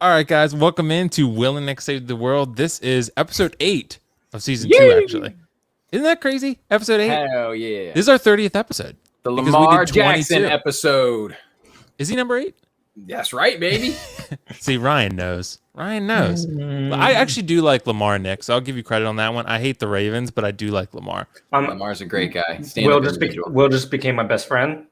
All right, guys, welcome into Will and Nick Save the World. This is episode 8 of season 2, Yay! actually. Isn't that crazy? Episode 8? Hell yeah. This is our 30th episode. The because we Lamar did Jackson 22. episode. Is he number 8? That's right, baby. See, Ryan knows. Ryan knows. I actually do like Lamar, Nick, so I'll give you credit on that one. I hate the Ravens, but I do like Lamar. Lamar's a great guy. Will just became my best friend.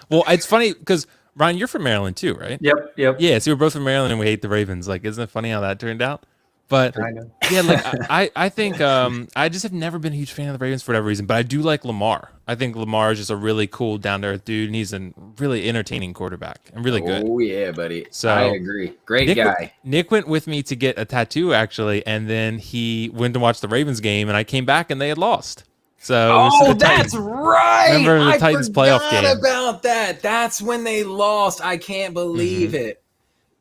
Well, it's funny because, Ryan, you're from Maryland too, right? Yep. Yeah, so we're both from Maryland and we hate the Ravens. Like, isn't it funny how that turned out? But yeah, like I think I just have never been a huge fan of the Ravens for whatever reason, but I do like Lamar. I think Lamar is just a really cool, down to earth dude, and he's a really entertaining quarterback and really good. Oh yeah, buddy. So I agree. Great guy. Nick went with me to get a tattoo actually, and then he went to watch the Ravens game, and I came back and they had lost. So that's right. Remember the Titans playoff game? About that. That's when they lost. I can't believe it.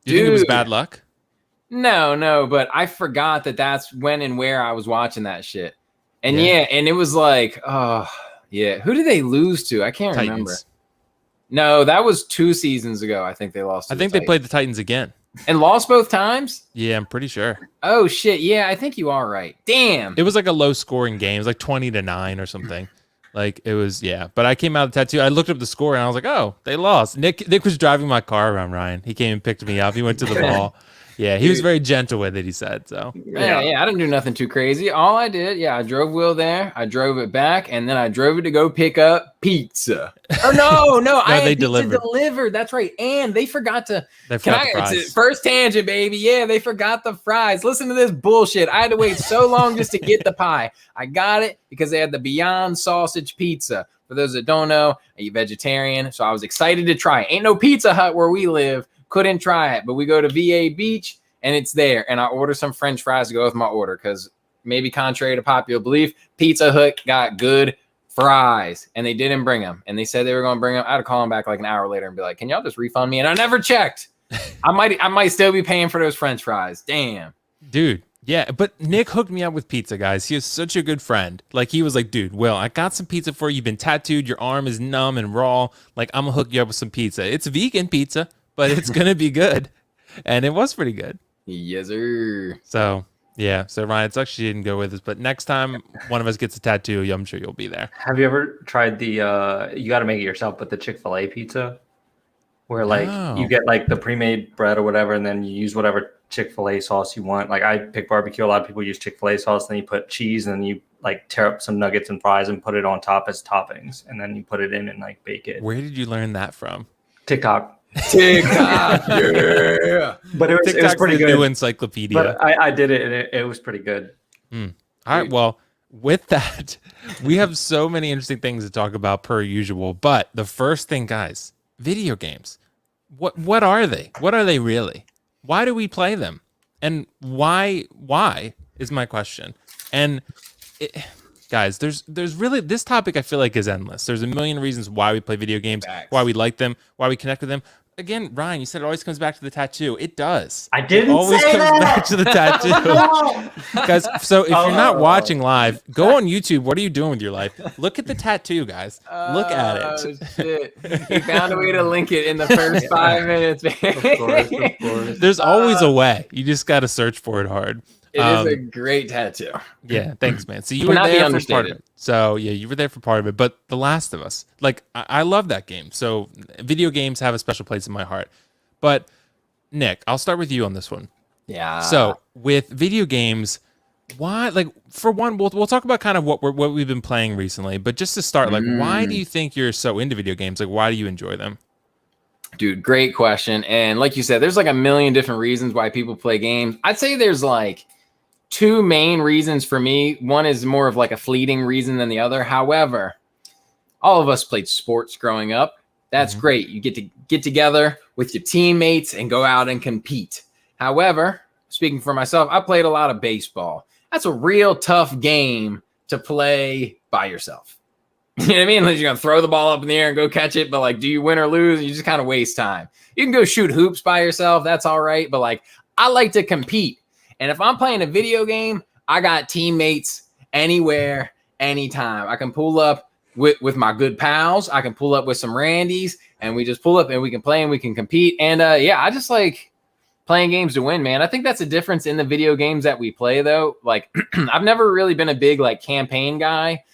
Do you think it was bad luck? No, but I forgot that's when and where I was watching that shit. And yeah, and it was like, oh, yeah. Who did they lose to? I can't remember. No, that was 2 seasons ago. I think they lost to I think they played the Titans again. And lost both times? Yeah, I'm pretty sure. Oh, shit. Yeah, I think you are right. Damn. It was like a low-scoring game. It was like 20-9 or something. Like, it was, yeah. But I came out of the tattoo. I looked up the score, and I was like, oh, they lost. Nick was driving my car around, Ryan. He came and picked me up. He went to the mall. Yeah, he was very gentle with it, he said. So yeah, I didn't do nothing too crazy. All I did, I drove Will there. I drove it back, and then I drove it to go pick up pizza. Or no, I had pizza delivered. That's right. And they forgot to. It's first tangent, baby. Yeah, they forgot the fries. Listen to this bullshit. I had to wait so long just to get the pie. I got it because they had the Beyond Sausage Pizza. For those that don't know, I eat vegetarian, so I was excited to try it. Ain't no Pizza Hut where we live. Couldn't try it, but we go to VA Beach and it's there. And I order some French fries to go with my order because maybe contrary to popular belief, Pizza Hut got good fries and they didn't bring them. And they said they were going to bring them. I had to call them back like an hour later and be like, can y'all just refund me? And I never checked. I might still be paying for those French fries. Damn. Dude. Yeah, but Nick hooked me up with pizza, guys. He is such a good friend. Like, he was like, dude, Will, I got some pizza for you. You've been tattooed. Your arm is numb and raw. Like, I'm going to hook you up with some pizza. It's vegan pizza, but it's going to be good. And it was pretty good. Yes, sir. So, yeah. So, Ryan, it's actually didn't go with us. But next time one of us gets a tattoo, I'm sure you'll be there. Have you ever tried the, you got to make it yourself, but the Chick-fil-A pizza? Where, like, you get, like, the pre-made bread or whatever, and then you use whatever Chick-fil-A sauce you want. Like, I pick barbecue. A lot of people use Chick-fil-A sauce. Then you put cheese, and then you, like, tear up some nuggets and fries and put it on top as toppings. And then you put it in and, like, bake it. Where did you learn that from? TikTok. Yeah. But it was pretty good. New encyclopedia. But I did it, and it was pretty good. All right, well, with that, we have so many interesting things to talk about per usual. But the first thing, guys, video games. What are they? What are they really? Why do we play them? And why is my question. And guys, there's really, this topic I feel like is endless. There's a million reasons why we play video games, why we like them, why we connect with them. Again, Ryan, you said it always comes back to the tattoo. It does. I didn't it always say comes that. back to the tattue. Guys, so if you're not watching live, go on YouTube. What are you doing with your life? Look at the tattoo, guys. Look at it. Shit. You found a way to link it in the first 5 minutes, man. Of course. There's always a way. You just got to search for it hard. It is a great tattoo. Yeah, thanks, man. So you were there for part of it. So yeah, you were there for part of it. But The Last of Us, like I love that game. So video games have a special place in my heart. But Nick, I'll start with you on this one. Yeah. So with video games, why? Like for one, we'll talk about kind of what we've been playing recently. But just to start, like, why do you think you're so into video games? Like, why do you enjoy them? Dude, great question. And like you said, there's like a million different reasons why people play games. I'd say there's like 2 main reasons for me. One is more of like a fleeting reason than the other. However, all of us played sports growing up. That's great. You get to get together with your teammates and go out and compete. However, speaking for myself, I played a lot of baseball. That's a real tough game to play by yourself. You know what I mean? Like, you're going to throw the ball up in the air and go catch it, but like, do you win or lose? You just kind of waste time. You can go shoot hoops by yourself. That's all right. But like, I like to compete. And if I'm playing a video game, I got teammates anywhere, anytime. I can pull up with my good pals. I can pull up with some Randys. and we just pull up and we can play and we can compete. And yeah, I just like playing games to win, man. I think that's a difference in the video games that we play, though. Like, I've never really been a big like campaign guy,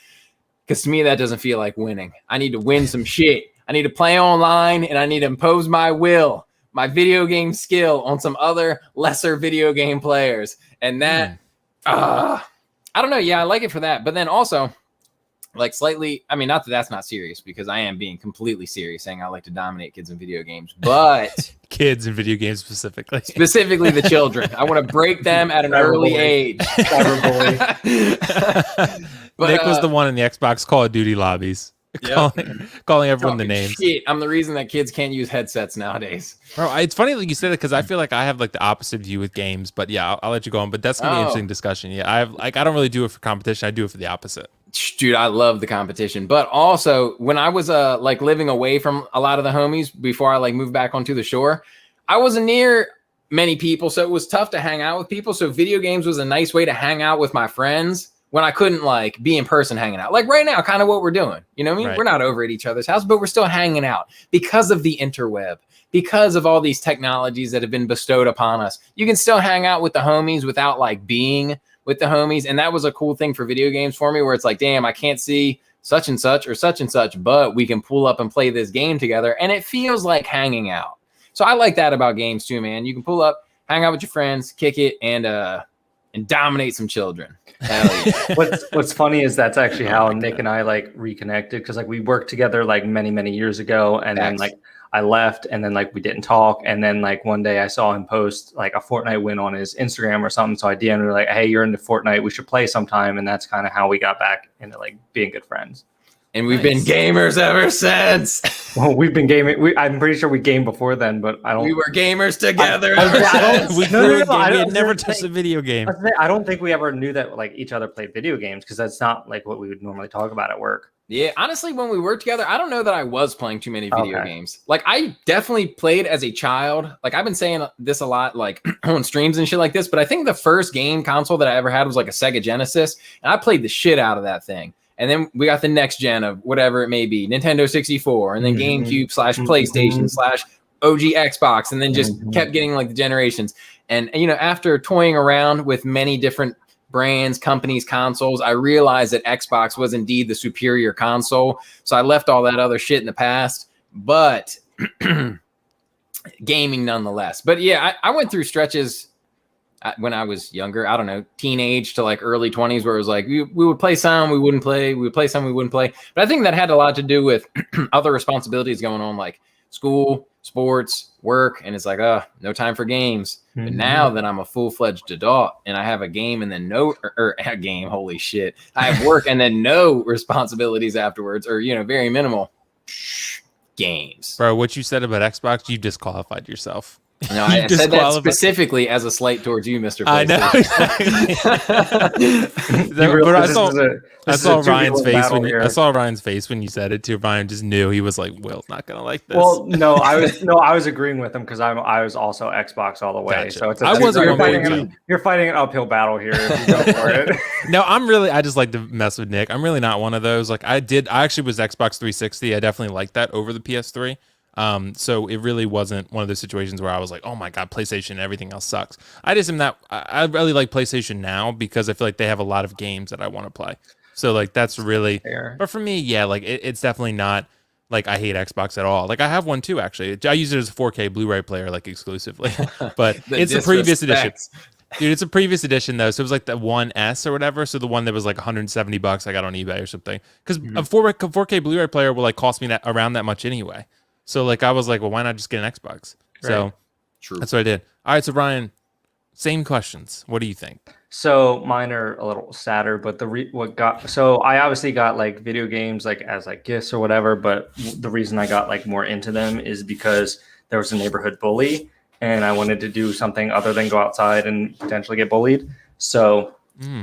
because to me that doesn't feel like winning. I need to win some shit. I need to play online, and I need to impose my will, my video game skill on some other lesser video game players. And that, I don't know. Yeah, I like it for that. But then also, like slightly, I mean, not that that's not serious, because I am being completely serious saying I like to dominate kids in video games, but kids in video games specifically the children. I want to break them at an early age. But, Nick was the one in the Xbox Call of Duty lobbies. Yep. calling everyone the names. Shit, I'm the reason that kids can't use headsets nowadays. Bro, it's funny that you said it, because I feel like I have like the opposite view with games. But yeah, I'll let you go on. But that's gonna be an interesting discussion. Yeah, I don't really do it for competition. I do it for the opposite. Dude, I love the competition. But also, when I was like living away from a lot of the homies before I like moved back onto the shore, I wasn't near many people, so it was tough to hang out with people. So video games was a nice way to hang out with my friends when I couldn't like be in person hanging out. Like right now, kind of what we're doing. You know what I mean? Right. We're not over at each other's house, but we're still hanging out because of the interweb, because of all these technologies that have been bestowed upon us. You can still hang out with the homies without like being with the homies. And that was a cool thing for video games for me, where it's like, damn, I can't see such and such, but we can pull up and play this game together. And it feels like hanging out. So I like that about games too, man. You can pull up, hang out with your friends, kick it, and dominate some children. Hell yeah. What's funny is that's actually how Nick and I like reconnected, because like we worked together like many years ago, and then like I left, and then like we didn't talk, and then like one day I saw him post like a Fortnite win on his Instagram or something, so I DM'd him like, hey, you're into Fortnite, we should play sometime. And that's kind of how we got back into like being good friends. And we've been gamers ever since. Well, we've been gaming. I'm pretty sure we gamed before then, but I don't. We were gamers together. We had never touched a video game. I don't think we ever knew that like each other played video games, because that's not like what we would normally talk about at work. Yeah, honestly, when we worked together, I don't know that I was playing too many video games. Like, I definitely played as a child. Like, I've been saying this a lot, like on streams and shit like this. But I think the first game console that I ever had was like a Sega Genesis, and I played the shit out of that thing. And then we got the next gen of whatever it may be, Nintendo 64, and then GameCube / PlayStation / OG Xbox, and then just kept getting like the generations. And, you know, after toying around with many different brands, companies, consoles, I realized that Xbox was indeed the superior console. So I left all that other shit in the past, but gaming nonetheless. But yeah, I went through stretches when I was younger, I don't know, teenage to like early 20s, where it was like we would play some, we wouldn't play, we would play some, we wouldn't play. But I think that had a lot to do with other responsibilities going on, like school, sports, work, and it's like, no time for games. But now that I'm a full-fledged adult and I have a game and then a game, holy shit, I have work and then no responsibilities afterwards, or, you know, very minimal games. Bro, what you said about Xbox, you disqualified yourself. No, I said that specifically as a slight towards you, Mr. I know. I saw Ryan's face I saw Ryan's face when you said it too. Ryan just knew. He was like, "Will's not gonna like this." Well, no, I was agreeing with him, because I was also Xbox all the way. Gotcha. So you're fighting an uphill battle here if you go for it. No, I just like to mess with Nick. I'm really not one of those. Like I actually was Xbox 360. I definitely liked that over the PS3. So it really wasn't one of those situations where I was like, oh my God, PlayStation and everything else sucks. I just am that I really like PlayStation now, because I feel like they have a lot of games that I want to play. So like, that's really fair. But for me, yeah, like it's definitely not like I hate Xbox at all. Like I have one too, actually. I use it as a 4K Blu-ray player, like exclusively, but it's a previous edition. Dude, it's a previous edition though. So it was like the 1S or whatever. So the one that was like $170 I got on eBay or something. Because a 4K Blu-ray player will like cost me that around that much anyway. So like I was like, well, why not just get an Xbox? Right. So true. That's what I did. All right, so Ryan, same questions. What do you think? So mine are a little sadder, but so I obviously got like video games like as like gifts or whatever, but the reason I got like more into them is because there was a neighborhood bully, and I wanted to do something other than go outside and potentially get bullied. So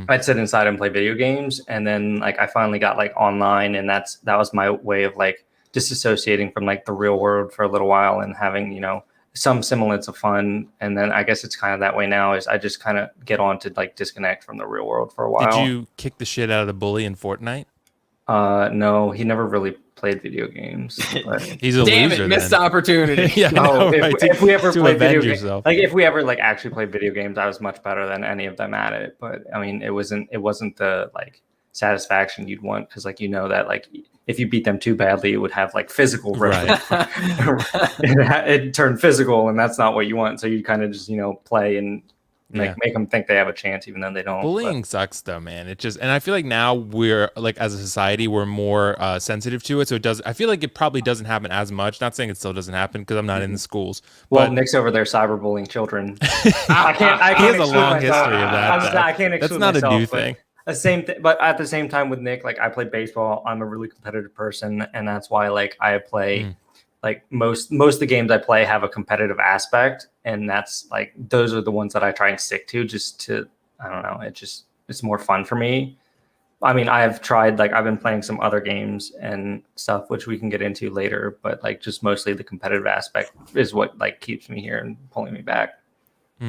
I'd sit inside and play video games, and then like I finally got like online, and that was my way of like disassociating from like the real world for a little while and having, you know, some semblance of fun. And then I guess it's kind of that way now, is I just kind of get on to like disconnect from the real world for a while. Did you kick the shit out of the bully in Fortnite? No, he never really played video games. But he's a Damn loser. It, missed opportunity. Yeah, no, if we ever played video games, yourself. like if we ever like actually played video games, I was much better than any of them at it. But I mean, it wasn't the like satisfaction you'd want, because like that like if you beat them too badly, it would have like physical right. it turned physical, and that's not what you want. So you kind of just play and make them think they have a chance, even though they don't. Bullying sucks though, man. It just, and I feel like now we're like, as a society, we're more sensitive to it. So I feel like it probably doesn't happen as much. Not saying it still doesn't happen, because I'm not in the schools. Well, Nick's over there cyberbullying children. I can't he has a long history of that. I can't exclude myself. That's not a new thing. The same thing, but at the same time with Nick, like I play baseball. I'm a really competitive person, and that's why like I play. Like most of the games I play have a competitive aspect, and that's like those are the ones that I try and stick to, just to, I don't know, it's more fun for me. I mean, I've been playing some other games and stuff, which we can get into later, but like just mostly the competitive aspect is what like keeps me here and pulling me back.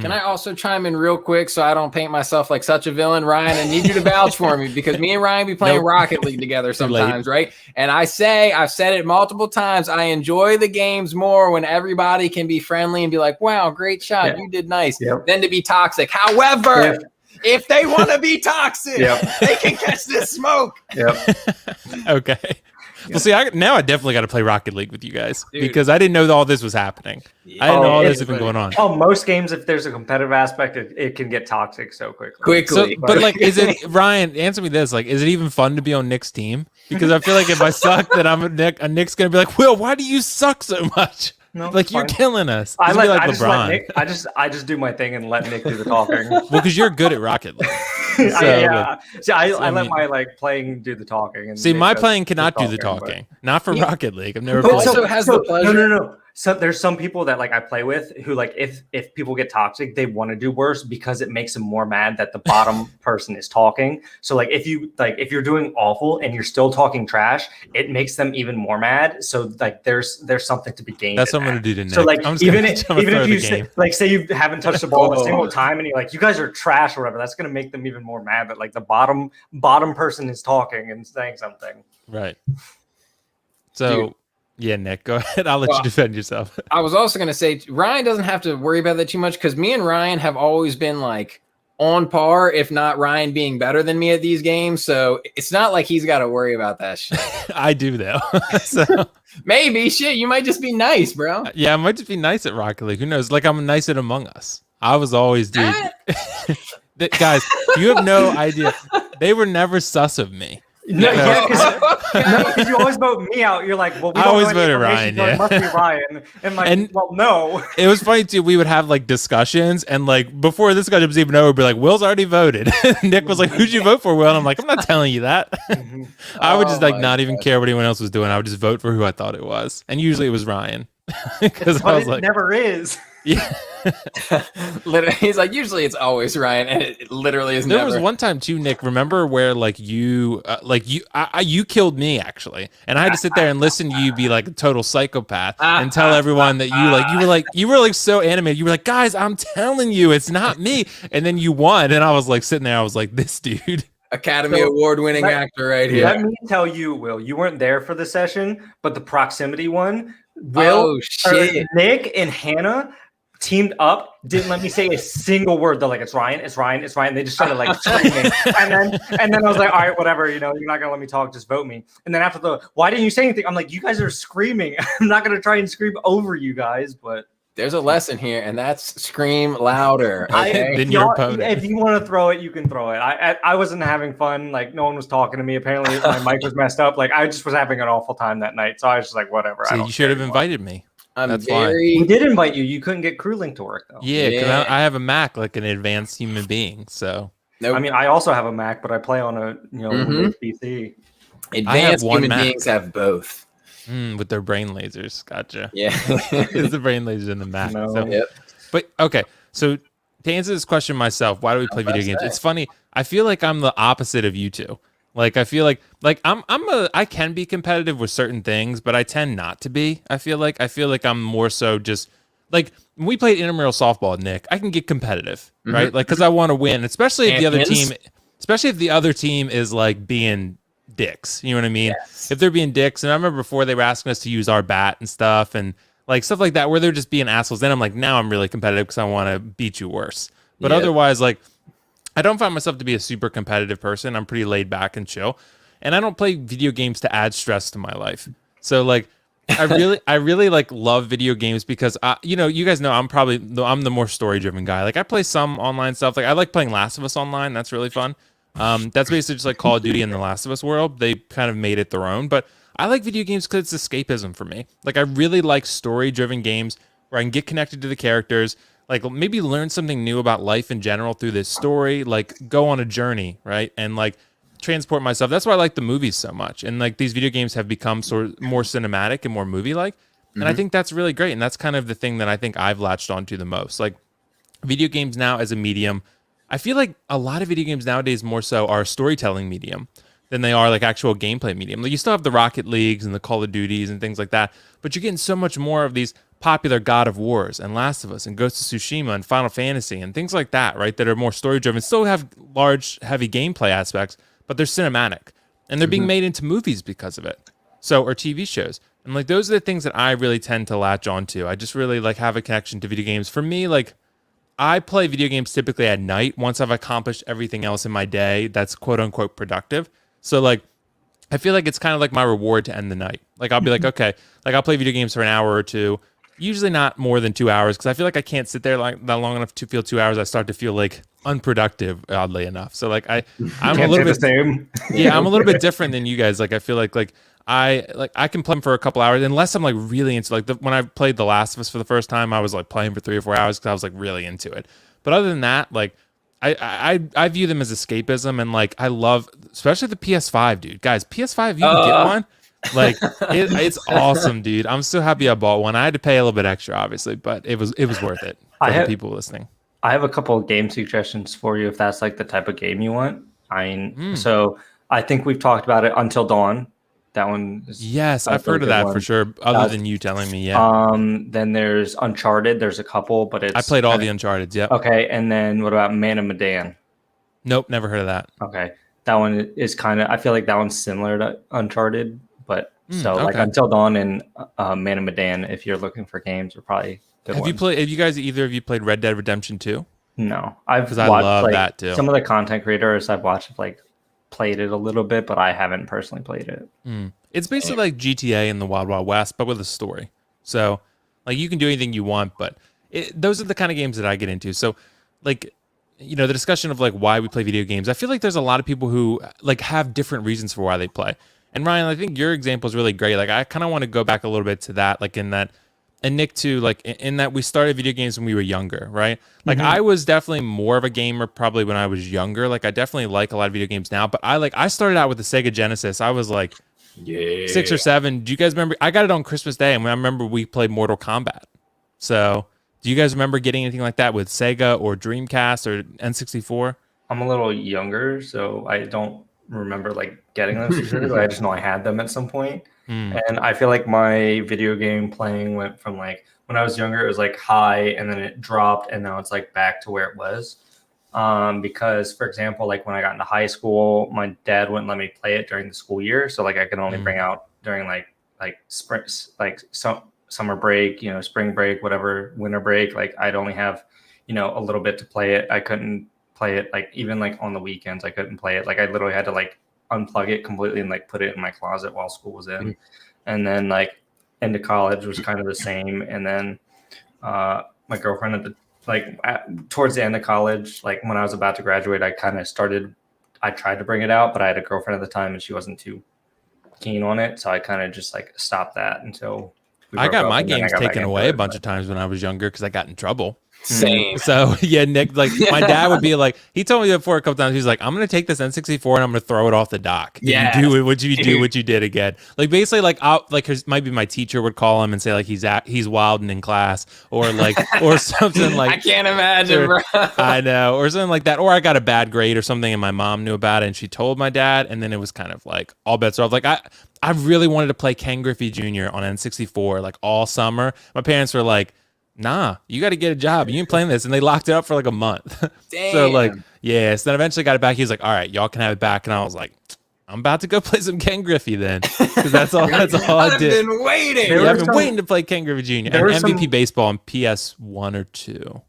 Can I also chime in real quick so I don't paint myself like such a villain, Ryan? I need you to vouch for me, because me and Ryan be playing Rocket League together sometimes, right? And I've said it multiple times, I enjoy the games more when everybody can be friendly and be like, wow, great shot, you did nice, than to be toxic. However, if they want to be toxic, they can catch this smoke. Okay. Well, see, now I definitely got to play Rocket League with you guys, because I didn't know that all this was happening. I didn't know all this had been going on. Oh, most games, if there's a competitive aspect, it can get toxic so quickly. So, but like, is it, Ryan, answer me this, like, is it even fun to be on Nick's team? Because I feel like if I suck, then Nick's going to be like, Will, why do you suck so much? No, like, you're killing us. I just let Nick, I just do my thing and let Nick do the talking. Well, because you're good at Rocket League. I let my like playing do the talking. And see, my playing cannot do the talking. Not for Rocket League. I've never played. Also has the pleasure. No. So there's some people that like I play with who like if people get toxic, they want to do worse because it makes them more mad that the bottom person is talking. So like if you're doing awful and you're still talking trash, it makes them even more mad. So like there's something to be gained. That's what I'm gonna do to Nick. So like even if you say you haven't touched the ball a single time and you're like, you guys are trash or whatever, that's gonna make them even more mad that like the bottom person is talking and saying something. Right. So yeah, Nick, go ahead. I'll let you defend yourself. I was also going to say, Ryan doesn't have to worry about that too much, because me and Ryan have always been like on par, if not Ryan being better than me at these games. So it's not like he's got to worry about that shit. I do, though. So maybe, shit, you might just be nice, bro. Yeah, I might just be nice at Rocket League. Who knows? Like, I'm nice at Among Us. I was always, dude. Guys, you have no idea. They were never sus of me. No, because you always vote me out. You're like, well, we don't always voted Ryan. So it must be Ryan. And like, well, no. It was funny too. We would have like discussions, and like before this discussion was even over, we'd be like, Will's already voted. Nick was like, who'd you vote for, Will? And I'm like, I'm not telling you that. I would just like not even care what anyone else was doing. I would just vote for who I thought it was, and usually it was Ryan. Because I was like, never is. Yeah. Literally, he's like, usually it's always Ryan, and it literally is there never. Was one time too, Nick, remember where like you killed me actually, and I had to sit there and listen to you be like a total psychopath and tell everyone that you were so animated. You were like, guys, I'm telling you, it's not me. And then you won, and I was like sitting there, I was like, this dude. Academy Award-winning actor right here. Let me tell you, Will, you weren't there for the session, but the proximity one, Will, Nick and Hannah teamed up, didn't let me say a single word. They're like, it's Ryan. They just started like screaming. and then I was like, all right, whatever, you're not gonna let me talk, just vote me. And then after why didn't you say anything? I'm like, you guys are screaming. I'm not gonna try and scream over you guys, but there's a lesson here, and that's scream louder. Okay? Than your opponent. If you want to throw it, you can throw it. I wasn't having fun. Like, no one was talking to me. Apparently, my mic was messed up. Like, I just was having an awful time that night. So I was just like, whatever. So you should have invited me. That's fine. We did invite you. You couldn't get CrewLink to work, though. Yeah, because I have a Mac like an advanced human being. So nope. I mean, I also have a Mac, but I play on a Windows PC. Advanced human beings have both. With their brain lasers. Gotcha. Yeah. It's the brain lasers in the Mac. No. So, but okay, so to answer this question myself, why do we play video games? It's funny. I feel like I'm the opposite of you two. Like, I feel like I can be competitive with certain things, but I tend not to be. I feel like I'm more so just like when we played intramural softball, Nick, I can get competitive, right? Like, because I want to win, especially if the other team is like being dicks. You know what I mean? Yes. If they're being dicks, and I remember before they were asking us to use our bat and stuff, and like stuff like that, where they're just being assholes. Then I'm like, now I'm really competitive because I want to beat you worse. But otherwise, like, I don't find myself to be a super competitive person. I'm pretty laid back and chill, and I don't play video games to add stress to my life. So like, I really like love video games because you know, you guys know I'm the more story driven guy. Like I play some online stuff. Like I like playing Last of Us online. That's really fun. That's basically just like Call of Duty in the Last of Us world. They kind of made it their own, but I like video games because it's escapism for me. Like I really like story driven games where I can get connected to the characters, like maybe learn something new about life in general through this story, like go on a journey, right? And like transport myself. That's why I like the movies so much. And like these video games have become sort of more cinematic and more movie like. And I think that's really great. And that's kind of the thing that I think I've latched onto the most. Like video games now as a medium, I feel like a lot of video games nowadays more so are a storytelling medium than they are like actual gameplay medium. Like you still have the Rocket Leagues and the Call of Duties and things like that, but you're getting so much more of these popular God of Wars and Last of Us and Ghost of Tsushima and Final Fantasy and things like that, right? That are more story driven, still have large, heavy gameplay aspects, but they're cinematic and they're being made into movies because of it. So, or TV shows. And like, those are the things that I really tend to latch onto. I just really like have a connection to video games. For me, like I play video games typically at night once I've accomplished everything else in my day that's quote unquote productive. So like, I feel like it's kind of like my reward to end the night. Like I'll be like, okay, like I'll play video games for an hour or two, usually not more than 2 hours. Cause I feel like I can't sit there like that long enough to feel 2 hours. I start to feel like unproductive, oddly enough. So like I'm a little bit, same. Yeah, I'm a little bit different than you guys. Like I feel like I can play them for a couple hours unless I'm like really into like when I played The Last of Us for the first time, I was like playing for 3 or 4 hours because I was like really into it. But other than that, like I view them as escapism, and like I love especially the PS5, dude. Guys, PS5, you can get one. Like it's awesome, dude. I'm so happy I bought one. I had to pay a little bit extra, obviously, but it was worth it for the people listening. I have a couple of game suggestions for you if that's like the type of game you want. So I think we've talked about it, Until Dawn. That one is yes, I've heard of that for sure. Other than you telling me, yeah. Then there's Uncharted. There's a couple, but I played all the Uncharted. Yep. Okay, and then what about Man of Medan? Nope, never heard of that. Okay, that one is kind of. I feel like that one's similar to Uncharted, but like Until Dawn and Man of Medan, if you're looking for games, are probably good ones. Have you guys either of you played Red Dead Redemption 2? No, I love that too. Some of the content creators I've watched have like played it a little bit, but I haven't personally played it. It's basically like GTA in the Wild Wild West, but with a story. So like you can do anything you want, but those are the kind of games that I get into. So like, you know, the discussion of like why we play video games, I feel like there's a lot of people who like have different reasons for why they play. And Ryan, I think your example is really great. Like I kind of want to go back a little bit to that, like in that, and Nick too, like in that we started video games when we were younger, right? Like I was definitely more of a gamer probably when I was younger. Like I definitely like a lot of video games now, but I started out with the Sega Genesis. I was like 6 or 7. Do you guys remember? I got it on Christmas Day, and I remember we played Mortal Kombat. So do you guys remember getting anything like that with Sega or Dreamcast or N64? I'm a little younger, so I don't remember like getting those for sure. I just know I had them at some point. And I feel like my video game playing went from like when I was younger, it was like high and then it dropped and now it's like back to where it was. Because for example, like when I got into high school, my dad wouldn't let me play it during the school year. So like I could only bring out during like spring, like summer break, you know, spring break, whatever, winter break. Like I'd only have, you know, a little bit to play it. I couldn't play it like even like on the weekends. I couldn't play it. Like I literally had to like unplug it completely and like put it in my closet while school was in. And then like into college was kind of the same. And then my girlfriend towards the end of college, like when I was about to graduate, I tried to bring it out, but I had a girlfriend at the time and she wasn't too keen on it. So I kind of just like stopped that until I got my games taken away a bunch of times when I was younger because I got in trouble. Same. So yeah, Nick, like my dad would be like, he told me before a couple times, he's like, I'm gonna take this N64 and I'm gonna throw it off the dock. Yeah. You do what you did again. Like basically, like maybe my teacher would call him and say like he's wilding in class or like or something like I can't imagine, bro. I know, or something like that. Or I got a bad grade or something and my mom knew about it and she told my dad, and then it was kind of like all bets are off. Like I really wanted to play Ken Griffey Jr. on N64 like all summer. My parents were like, nah, you got to get a job. You ain't playing this. And they locked it up for like a month. Damn. So like, yeah. So then eventually got it back. He was like, all right, y'all can have it back. And I was like, I'm about to go play some Ken Griffey then, because that's all I did. I've been waiting. I've been waiting to play Ken Griffey Jr. and MVP Baseball on PS1 or 2.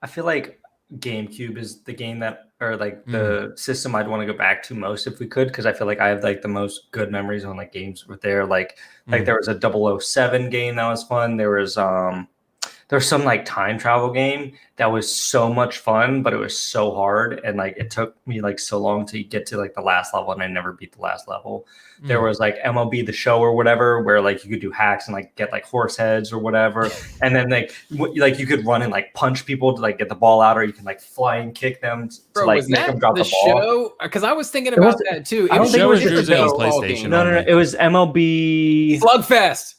I feel like GameCube is the game that, or like the system I'd want to go back to most if we could, because I feel like I have like the most good memories on like games with there. Like there was a 007 game that was fun. There's some like time travel game that was so much fun, but it was so hard, and like it took me like so long to get to like the last level, and I never beat the last level. There was like MLB The Show or whatever, where like you could do hacks and like get like horse heads or whatever, and then like you could run and like punch people to like get the ball out, or you can like fly and kick them to like make them drop the ball. Show? Because I was thinking about that too. I don't think it was just a PlayStation. No, it was MLB Slugfest.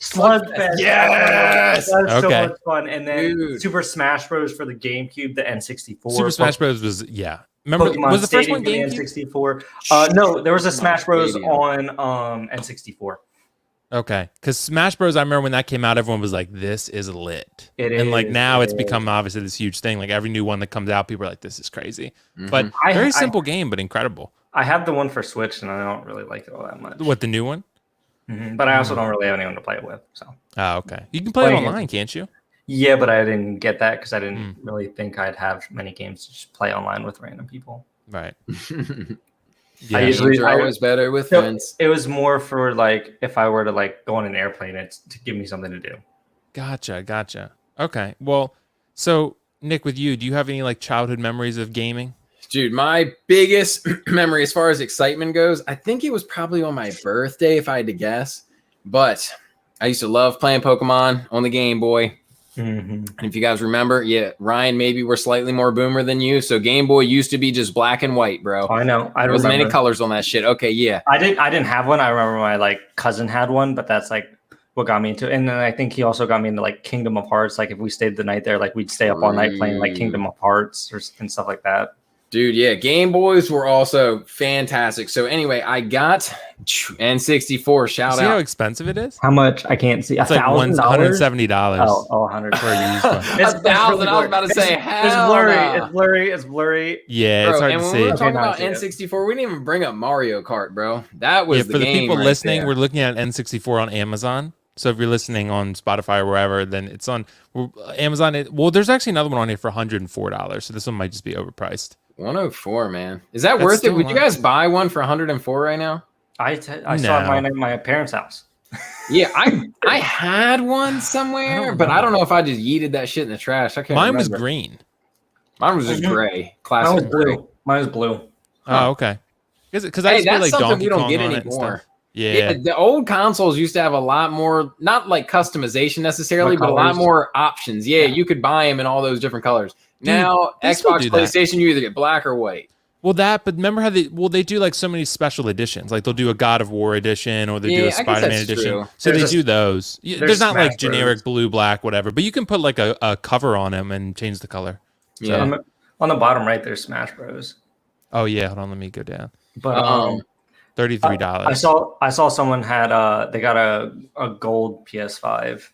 Yes, that was okay. So much fun. And then Super Smash Bros. For the GameCube, the N64. Super Smash Bros. Was Remember, Pokemon was the first one GameCube? N64. No, there was a Smash Bros. On N64. Okay, because Smash Bros. I remember when that came out, everyone was like, "This is lit." And like now, it's become obviously this huge thing. Like every new one that comes out, people are like, "This is crazy." But very simple game, but incredible. I have the one for Switch, and I don't really like it all that much. What, the new one? But I also don't really have anyone to play it with. So. Okay. You can play it online, can't you? Yeah, but I didn't get that because I didn't really think I'd have many games to just play online with random people. Right. I usually always better with friends. It was more for like if I were to like go on an airplane, it's to give me something to do. Gotcha. Okay. Well, so Nick, with you, do you have any like childhood memories of gaming? Dude, my biggest memory as far as excitement goes, I think it was probably on my birthday if I had to guess. But I used to love playing Pokemon on the Game Boy. And if you guys remember, Ryan, maybe we're slightly more boomer than you. So Game Boy used to be just black and white, bro. I know. There wasn't any colors on that shit. Okay, yeah. I didn't have one. I remember my like cousin had one, but that's like what got me into it. And then I think he also got me into like Kingdom of Hearts. Like if we stayed the night there, like we'd stay up all night playing like Kingdom of Hearts and stuff like that. Dude, yeah, Game Boys were also fantastic. So anyway, I got N64. Shout out. See how expensive it is? How much? I can't see. It's like $170. Oh, $100 for a used one. It's $1,000. I was about to say, It's blurry. Yeah, bro, it's hard and to when see. we were talking about N64, we didn't even bring up Mario Kart, bro. That was the for the game people right listening. there. We're looking at N64 on Amazon. So if you're listening on Spotify or wherever, then it's on Amazon. Well, there's actually another one on here for $104. So this one might just be overpriced. 104, man. Is that worth it? Would you guys buy one for 104 right now? I saw mine at my parents' house. Yeah, I had one somewhere, but I don't know if I just yeeted that shit in the trash. I can't Mine remember. was green. Mine was just gray. Classic blue. Mine was blue. Oh, okay. Because I used to play like something Donkey we don't Kong get on it and anymore. stuff. Yeah. The old consoles used to have a lot more, not like customization necessarily, but a lot more options. Yeah, you could buy them in all those different colors. Dude, now, Xbox, PlayStation, you either get black or white. Well, but remember how they do like so many special editions. Like they'll do a God of War edition or they do a Spider-Man edition. True. So they do those. There's not like generic blue, black, whatever. But you can put like a cover on them and change the color. Yeah. So, on the bottom right, there's Smash Bros. Oh yeah, hold on, let me go down. But $33. I saw someone had they got a gold PS5.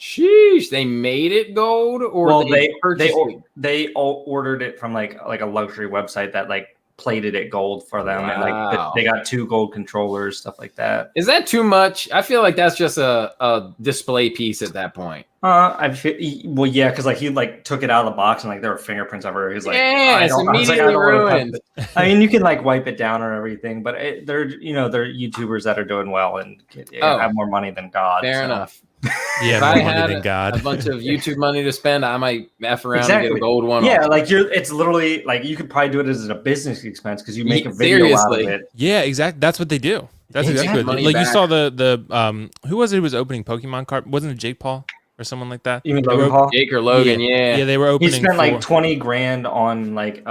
Sheesh, they made it gold, or they ordered it from like a luxury website that like plated it gold for them, and like they got 2 gold controllers, stuff like that. Is that too much? I feel like that's just a display piece at that point. Because like he like took it out of the box and like there were fingerprints everywhere. He's like, it's immediately ruined. I mean, you can like wipe it down or everything, but they're YouTubers that are doing well and have more money than God. Fair enough. Yeah, if I had a bunch of YouTube money to spend, I might F around and get a gold one. Yeah, like it's literally like you could probably do it as a business expense because you make a video out of it. Yeah, exactly. That's what they do. That's exactly what like back. You saw the who was it who was opening Pokemon card? Wasn't it Jake Paul or someone like that? You mean Logan Paul? Jake or Logan? Yeah, they were opening. He spent like $20,000 on like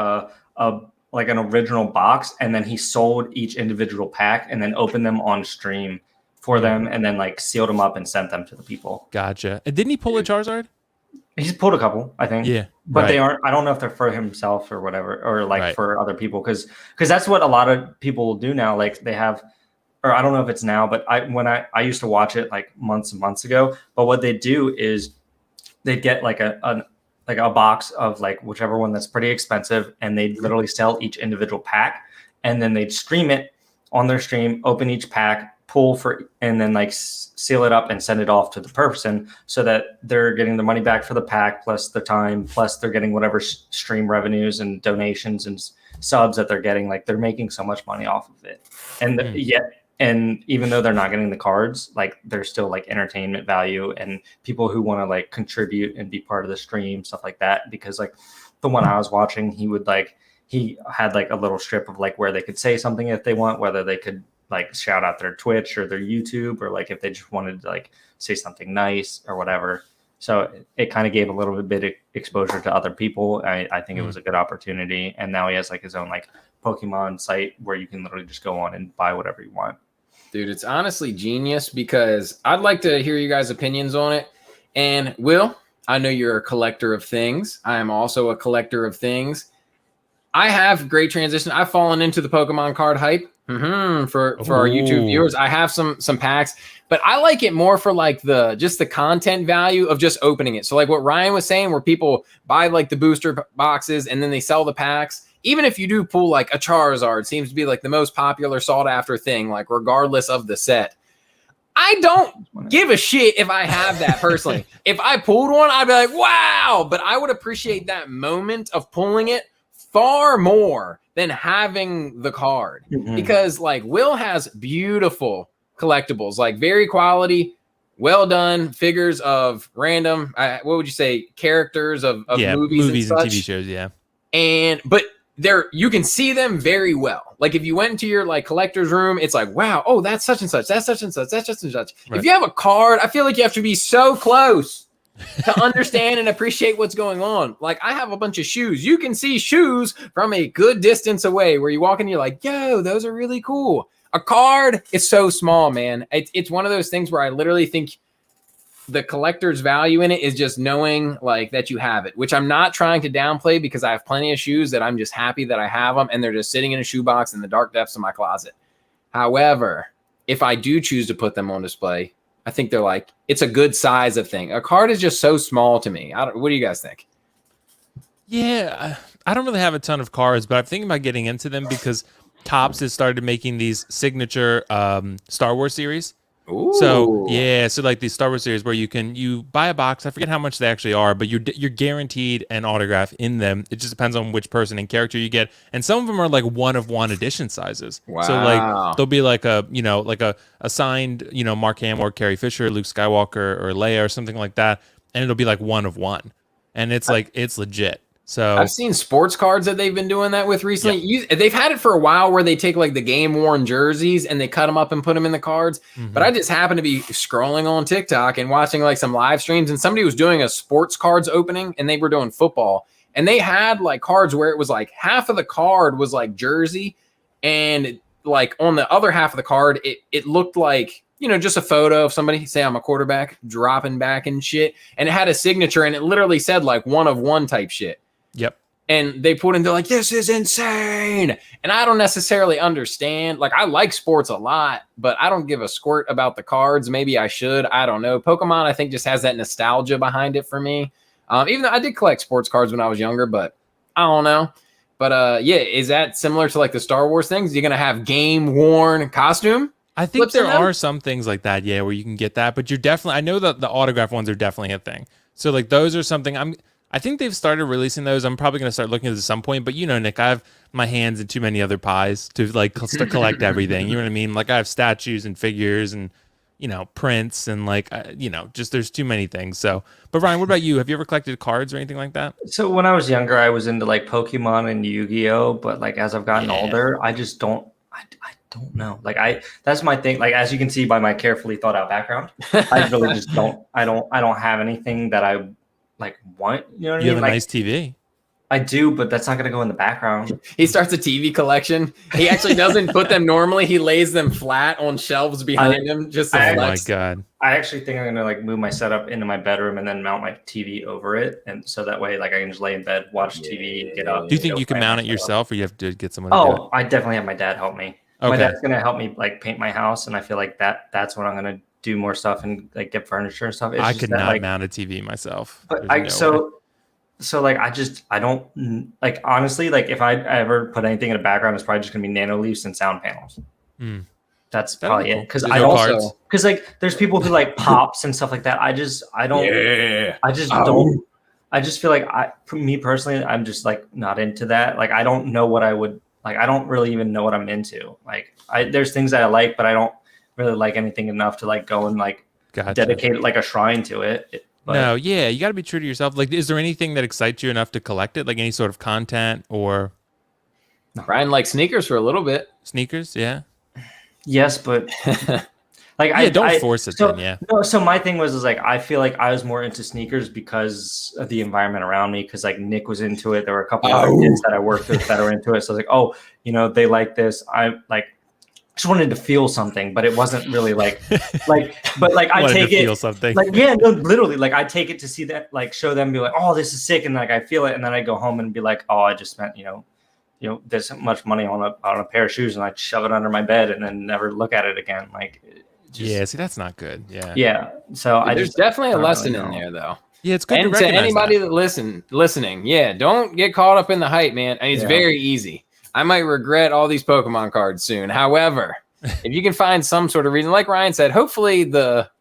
like an original box, and then he sold each individual pack and then opened them on stream for them, and then like sealed them up and sent them to the people. Gotcha. And didn't he pull a Charizard? He's pulled a couple, I think. Yeah, but they aren't. I don't know if they're for himself or whatever, or like for other people, because that's what a lot of people do now. Like they have, or I don't know if it's now, but I used to watch it like months and months ago. But what they do is they get like a box of like whichever one that's pretty expensive, and they literally sell each individual pack, and then they'd stream it. on their stream, open each pack, pull for, and then like seal it up and send it off to the person so that they're getting the money back for the pack plus the time, plus they're getting whatever stream revenues and donations and subs that they're getting. Like they're making so much money off of it. And and even though they're not getting the cards, like there's still like entertainment value and people who want to like contribute and be part of the stream, stuff like that. Because like the one I was watching, he had like a little strip of like where they could say something if they want, whether they could like shout out their Twitch or their YouTube, or like if they just wanted to like say something nice or whatever. So it kind of gave a little bit of exposure to other people. I think it was a good opportunity. And now he has like his own like Pokemon site where you can literally just go on and buy whatever you want. Dude, it's honestly genius because I'd like to hear you guys' opinions on it. And Will, I know you're a collector of things. I am also a collector of things. I have great transition. I've fallen into the Pokemon card hype for our YouTube viewers. I have some packs, but I like it more for like just the content value of just opening it. So like what Ryan was saying, where people buy like the booster boxes and then they sell the packs. Even if you do pull like a Charizard, seems to be like the most popular sought after thing, like regardless of the set. I don't give a shit if I have that personally. If I pulled one, I'd be like, wow, but I would appreciate that moment of pulling it far more than having the card. Because like Will has beautiful collectibles, like very quality, well done figures of random, what would you say, characters of movies and TV shows, but you can see them very well. Like if you went into your like collector's room, it's like, wow, oh, that's such and such, that's such and such, that's such and such. Right. If you have a card, I feel like you have to be so close to understand and appreciate what's going on. Like I have a bunch of shoes. You can see shoes from a good distance away where you walk in, you're like, yo, those are really cool. A card is so small, man. It's one of those things where I literally think the collector's value in it is just knowing like that you have it, which I'm not trying to downplay because I have plenty of shoes that I'm just happy that I have them and they're just sitting in a shoebox in the dark depths of my closet. However, if I do choose to put them on display, I think they're like, it's a good size of thing. A card is just so small to me. What do you guys think? Yeah, I don't really have a ton of cards, but I'm thinking about getting into them because Topps has started making these signature Star Wars series. Ooh. So like these Star Wars series where you buy a box. I forget how much they actually are, but you're guaranteed an autograph in them. It just depends on which person and character you get, and some of them are like one of one edition sizes. Wow. So like there'll be like a signed Mark Hamill or Carrie Fisher, Luke Skywalker or Leia or something like that, and it'll be like one of one, and it's like it's legit. So I've seen sports cards that they've been doing that with recently. Yeah. They've had it for a while where they take like the game worn jerseys and they cut them up and put them in the cards. But I just happened to be scrolling on TikTok and watching like some live streams, and somebody was doing a sports cards opening and they were doing football, and they had like cards where it was like half of the card was like jersey, and like on the other half of the card, it looked like, just a photo of somebody, say I'm a quarterback, dropping back and shit. And it had a signature and it literally said like one of one type shit. Yep. And they put into like, this is insane. And I don't necessarily understand. Like I like sports a lot, but I don't give a squirt about the cards. Maybe I should. I don't know. Pokemon, I think, just has that nostalgia behind it for me. Even though I did collect sports cards when I was younger, but I don't know. But is that similar to like the Star Wars things? You're going to have game worn costume? I think there are some things like that, where you can get that. But you're definitely, I know that the autograph ones are definitely a thing. So like those are something I think they've started releasing those. I'm probably going to start looking at some point, but Nick, I have my hands in too many other pies to like to collect everything. You know what I mean? Like I have statues and figures and, prints and like, just there's too many things. So, but Ryan, what about you? Have you ever collected cards or anything like that? So when I was younger, I was into like Pokemon and Yu-Gi-Oh, but like as I've gotten older, I just don't, I don't know. Like that's my thing. Like, as you can see by my carefully thought out background, I really just I don't have anything that I like want, you have a nice TV. I do, but that's not going to go in the background. He starts a TV collection. He actually doesn't put them normally. He lays them flat on shelves behind him. Oh my God. I actually think I'm going to like move my setup into my bedroom and then mount my TV over it. And so that way, like I can just lay in bed, watch TV, get up. Do you think you can mount it yourself or you have to get someone to do it? I definitely have my dad help me. Okay. My dad's going to help me like paint my house. And I feel like that's when I'm going to do more stuff and like get furniture and stuff. I could not mount a TV myself. But I don't like, honestly, like if I ever put anything in the background, it's probably just gonna be nano leafs and sound panels. That's probably it. Because I no also cards. because like there's people who like pops and stuff like that. I just feel like for me personally, I'm just like not into that. Like I don't know what I would like. I don't really even know what I'm into. Like there's things that I like, but I don't really like anything enough to like go and like dedicate like a shrine to it. But, no, yeah, you got to be true to yourself. Like, is there anything that excites you enough to collect it? Like any sort of content or Ryan likes sneakers for a little bit. Sneakers, yeah. Yes, but like don't force it. So, then, yeah. No, so my thing was like I feel like I was more into sneakers because of the environment around me. Because like Nick was into it. There were a couple other kids that I worked with that are into it. So I was like, oh, they like this. I like just wanted to feel something, but it wasn't really like, but like I take it, feel something. like yeah, no, literally, like I take it to see that, like show them, be like, oh, this is sick, and like I feel it, and then I go home and be like, oh, I just spent this much money on a pair of shoes, and I shove it under my bed and then never look at it again. Like, yeah, see, that's not good. Yeah, yeah. So there's definitely a lesson in there, though. Yeah, it's good. And to anybody that listening, yeah, don't get caught up in the hype, man. I mean, it's very easy. I might regret all these Pokemon cards soon. However, if you can find some sort of reason, like Ryan said, hopefully the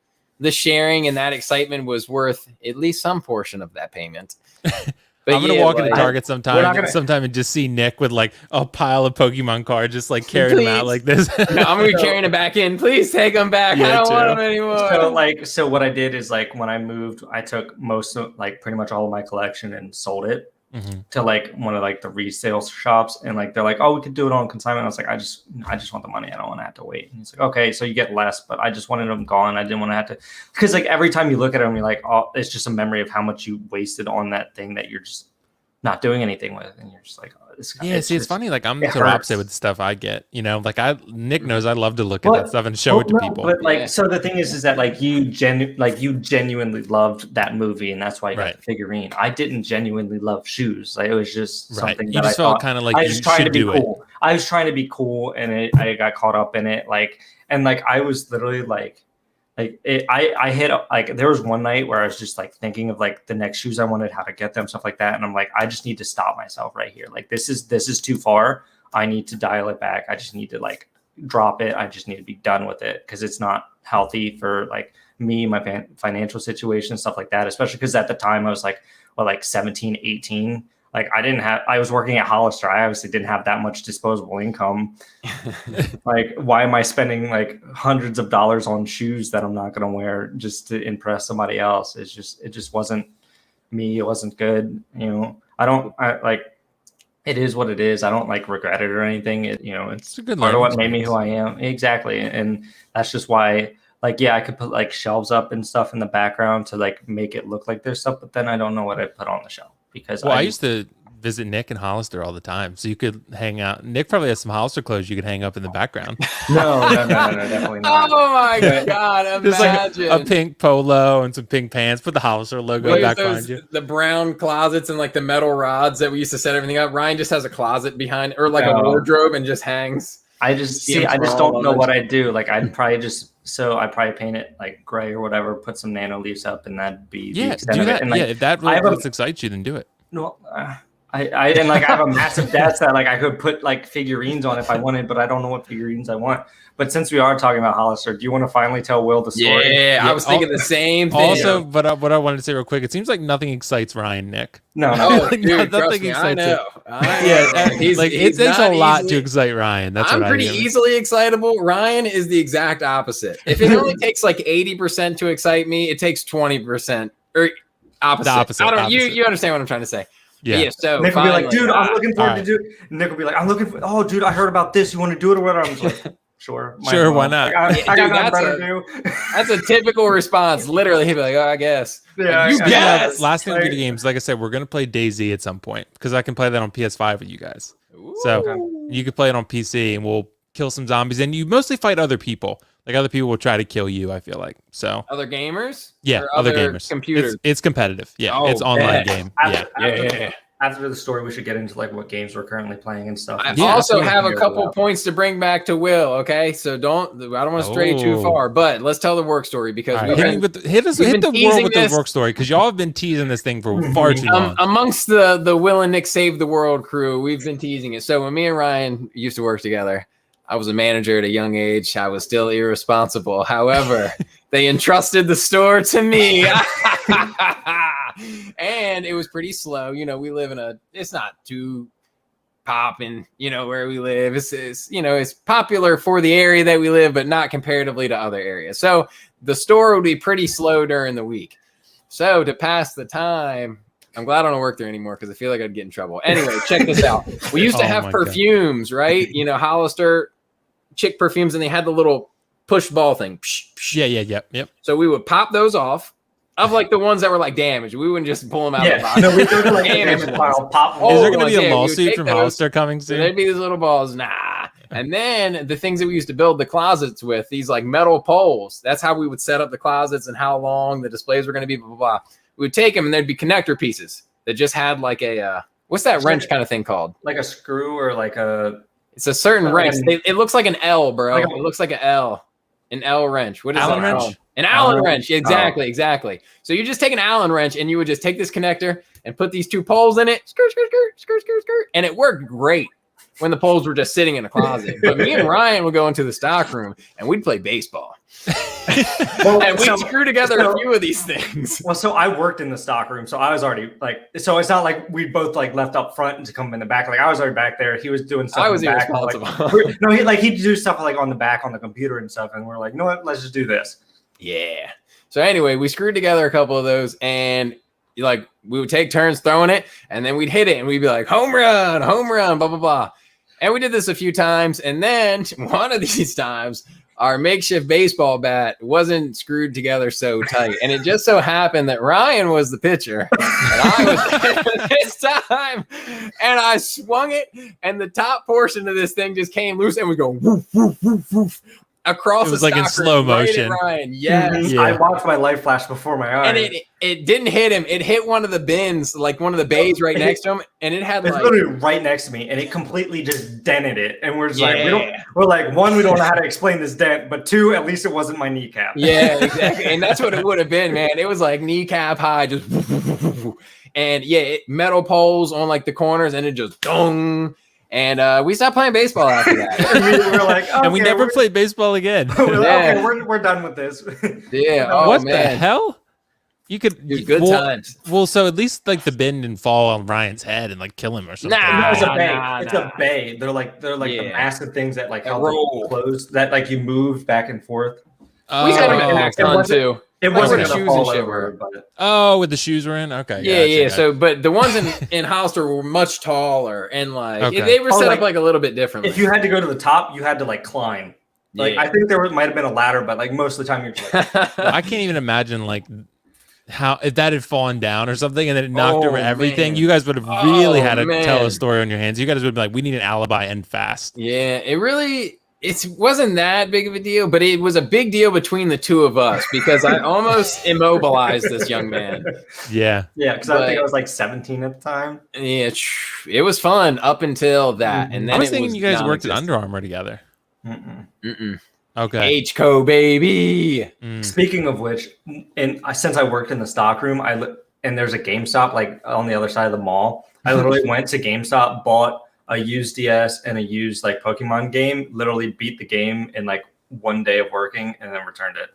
sharing and that excitement was worth at least some portion of that payment. But I'm gonna walk into Target sometime and just see Nick with like a pile of Pokemon cards, just like carrying them out like this. No, I'm gonna be carrying them back in. Please take them back. I don't want them anymore. So what I did is like when I moved, I took most of like pretty much all of my collection and sold it to like one of like the resale shops, and like they're like, oh, we could do it on consignment. I was like, I just want the money. I don't want to have to wait. And he's like, okay, so you get less, but I just wanted them gone. I didn't want to have to, because like every time you look at them, you're like, oh, it's just a memory of how much you wasted on that thing that you're just not doing anything with, and you're just like, oh, this guy. Yeah, it's funny. Like I'm the opposite with the stuff I get. Like Nick knows I love to look at that stuff and show it to people. But like, so the thing is that like you genuinely loved that movie, and that's why you got the figurine. I didn't genuinely love shoes. Like it was just something that I felt kind of like I was trying to be cool. I was trying to be cool, and I got caught up in it. Like, and like I was literally like. I hit like there was one night where I was just like thinking of like the next shoes I wanted, how to get them, stuff like that, and I'm like, I just need to stop myself right here. Like this is too far. I need to dial it back. I just need to like drop it. I just need to be done with it because it's not healthy for like me, my financial situation, stuff like that. Especially because at the time I was like 17, 18. Like I was working at Hollister. I obviously didn't have that much disposable income. Like, why am I spending like hundreds of dollars on shoes that I'm not going to wear just to impress somebody else? It just wasn't me. It wasn't good. It is what it is. I don't like regret it or anything. It's part of what made me who I am. Exactly. And that's just why, like, yeah, I could put like shelves up and stuff in the background to like make it look like there's stuff, but then I don't know what I put on the shelf. Because I used to visit Nick and Hollister all the time, so you could hang out. Nick probably has some Hollister clothes you could hang up in the background. No, definitely not. Oh my god! Just imagine like a pink polo and some pink pants. Put the Hollister logo back behind you. The brown closets and like the metal rods that we used to set everything up. Ryan just has a closet behind, or like a wardrobe, and just hangs. I just don't know what I'd do. Like I'd probably paint it like gray or whatever, put some nano leaves up, and that'd be the extent of it. And, like, if that really excites you, then do it. No, I have a massive desk that like I could put like figurines on if I wanted, but I don't know what figurines I want. But since we are talking about Hollister, do you want to finally tell Will the story? Yeah, I was thinking the same thing. Also, but what I wanted to say real quick, it seems like nothing excites Ryan, Nick. No, dude, nothing excites him. It takes a lot to excite Ryan. That's I'm pretty easily excitable. Ryan is the exact opposite. If it only takes like 80% to excite me, it takes 20% or opposite. You understand what I'm trying to say. Yeah. So Nick will be like, dude, I'm looking forward to do it. Nick will be like, I'm looking for. Oh, dude, I heard about this. You want to do it or whatever? I'm like, sure, why not? I got nothing better to do. That's a typical response. Literally, he'd be like, oh, I guess. Yeah, last thing video games, like I said, we're gonna play DayZ at some point because I can play that on PS5 with you guys. Ooh. So you can play it on PC and we'll kill some zombies, and you mostly fight other people. Like other people will try to kill you, I feel like. So other gamers? Yeah, other gamers. Computers. It's competitive. Yeah, it's online game. After the story, we should get into like what games we're currently playing and stuff. I also have a couple points to bring back to Will. Okay, so I don't want to stray too far, but let's tell the work story because hit the world with the work story because y'all have been teasing this thing for far too long. Amongst the Will and Nick Save the World crew, we've been teasing it. So when me and Ryan used to work together, I was a manager at a young age. I was still irresponsible. However, they entrusted the store to me. And it was pretty slow. You know, we live it's not too popping, you know, where we live. It's you know, it's popular for the area that we live, but not comparatively to other areas. So the store would be pretty slow during the week. So to pass the time, I'm glad I don't work there anymore because I feel like I'd get in trouble. Anyway, check this out. We used to have perfumes, right? You know, Hollister chick perfumes, and they had the little push ball thing. Psh, psh. Yep. So we would pop those off of like the ones that were like damaged. We wouldn't just pull them out of the box. No, we go to like damaged pile, pop. Is there going to be a lawsuit from Hollister coming soon? There'd be these little balls. Nah. And then the things that we used to build the closets with, these like metal poles. That's how we would set up the closets and how long the displays were going to be, blah, blah, blah. We would take them and there'd be connector pieces that just had like a, what's that wrench kind of thing called? Like a screw or like a... It's a certain wrench. It looks like an L, bro. It looks like an L. An L wrench. What is Allen that wrench? called? An Allen wrench. Exactly, exactly. So you just take an Allen wrench and you would just take this connector and put these two poles in it. Skirt, skirt, skirt, skirt, skirt, skirt. And it worked great when the poles were just sitting in a closet. But me and Ryan would go into the stock room and we'd play baseball. And we'd screw together a few of these things. Well, so I worked in the stock room, so I was already like, so it's not like we both like left up front and to come in the back. Like I was already back there. He was doing stuff. I was in the back. irresponsible. Like, no, he'd do stuff like on the back on the computer and stuff. And we're like, you know what? Let's just do this. Yeah. So anyway, we screwed together a couple of those and like we would take turns throwing it and then we'd hit it and we'd be like, home run, blah, blah, blah. And we did this a few times. And then one of these times, our makeshift baseball bat wasn't screwed together so tight. And it just so happened that Ryan was the pitcher. And I was this time. And I swung it. And the top portion of this thing just came loose. And we go woof, woof, woof, woof. Across it was like in slow motion. Right Ryan. Yes. Yeah. I watched my life flash before my eyes. And it didn't hit him. It hit one of the bins, like one of the bays right next to him. And it had it's literally right next to me. And it completely just dented it. And we're just we're like, one, we don't know how to explain this dent. But two, at least it wasn't my kneecap. Yeah, exactly. And that's what it would have been, man. It was like kneecap high, just and metal poles on like the corners and it just dong. And we stopped playing baseball after that. we were like, okay, and we never played baseball again. Okay, we're done with this. Yeah. What the hell? You could good times. Well, so at least like the bin didn't fall on Ryan's head and like kill him or something. No, it's a bay. It's a bay. They're like the massive things that like help close that like you move back and forth. We had them at Paxton too. It wasn't the shoes and shit were. Oh, with the shoes were in? Okay. Yeah. So, but the ones in Hollister were much taller and like they were set up like a little bit differently. If you had to go to the top, you had to like climb. Like I think there might have been a ladder, but like most of the time you're like, I can't even imagine like how if that had fallen down or something and then it knocked over everything, you guys would have really had to tell a story on your hands. You guys would be like, we need an alibi and fast. Yeah, it wasn't that big of a deal, but it was a big deal between the two of us because I almost immobilized this young man. Yeah. Yeah, because I think I was like 17 at the time. Yeah, it was fun up until that. And then I was thinking you guys worked at Under Armour together. Okay. H-Co, baby. Speaking of which, and since I worked in the stock room, and there's a GameStop like on the other side of the mall. I literally went to GameStop, bought a used DS and a used like Pokemon game, literally beat the game in like one day of working and then returned it.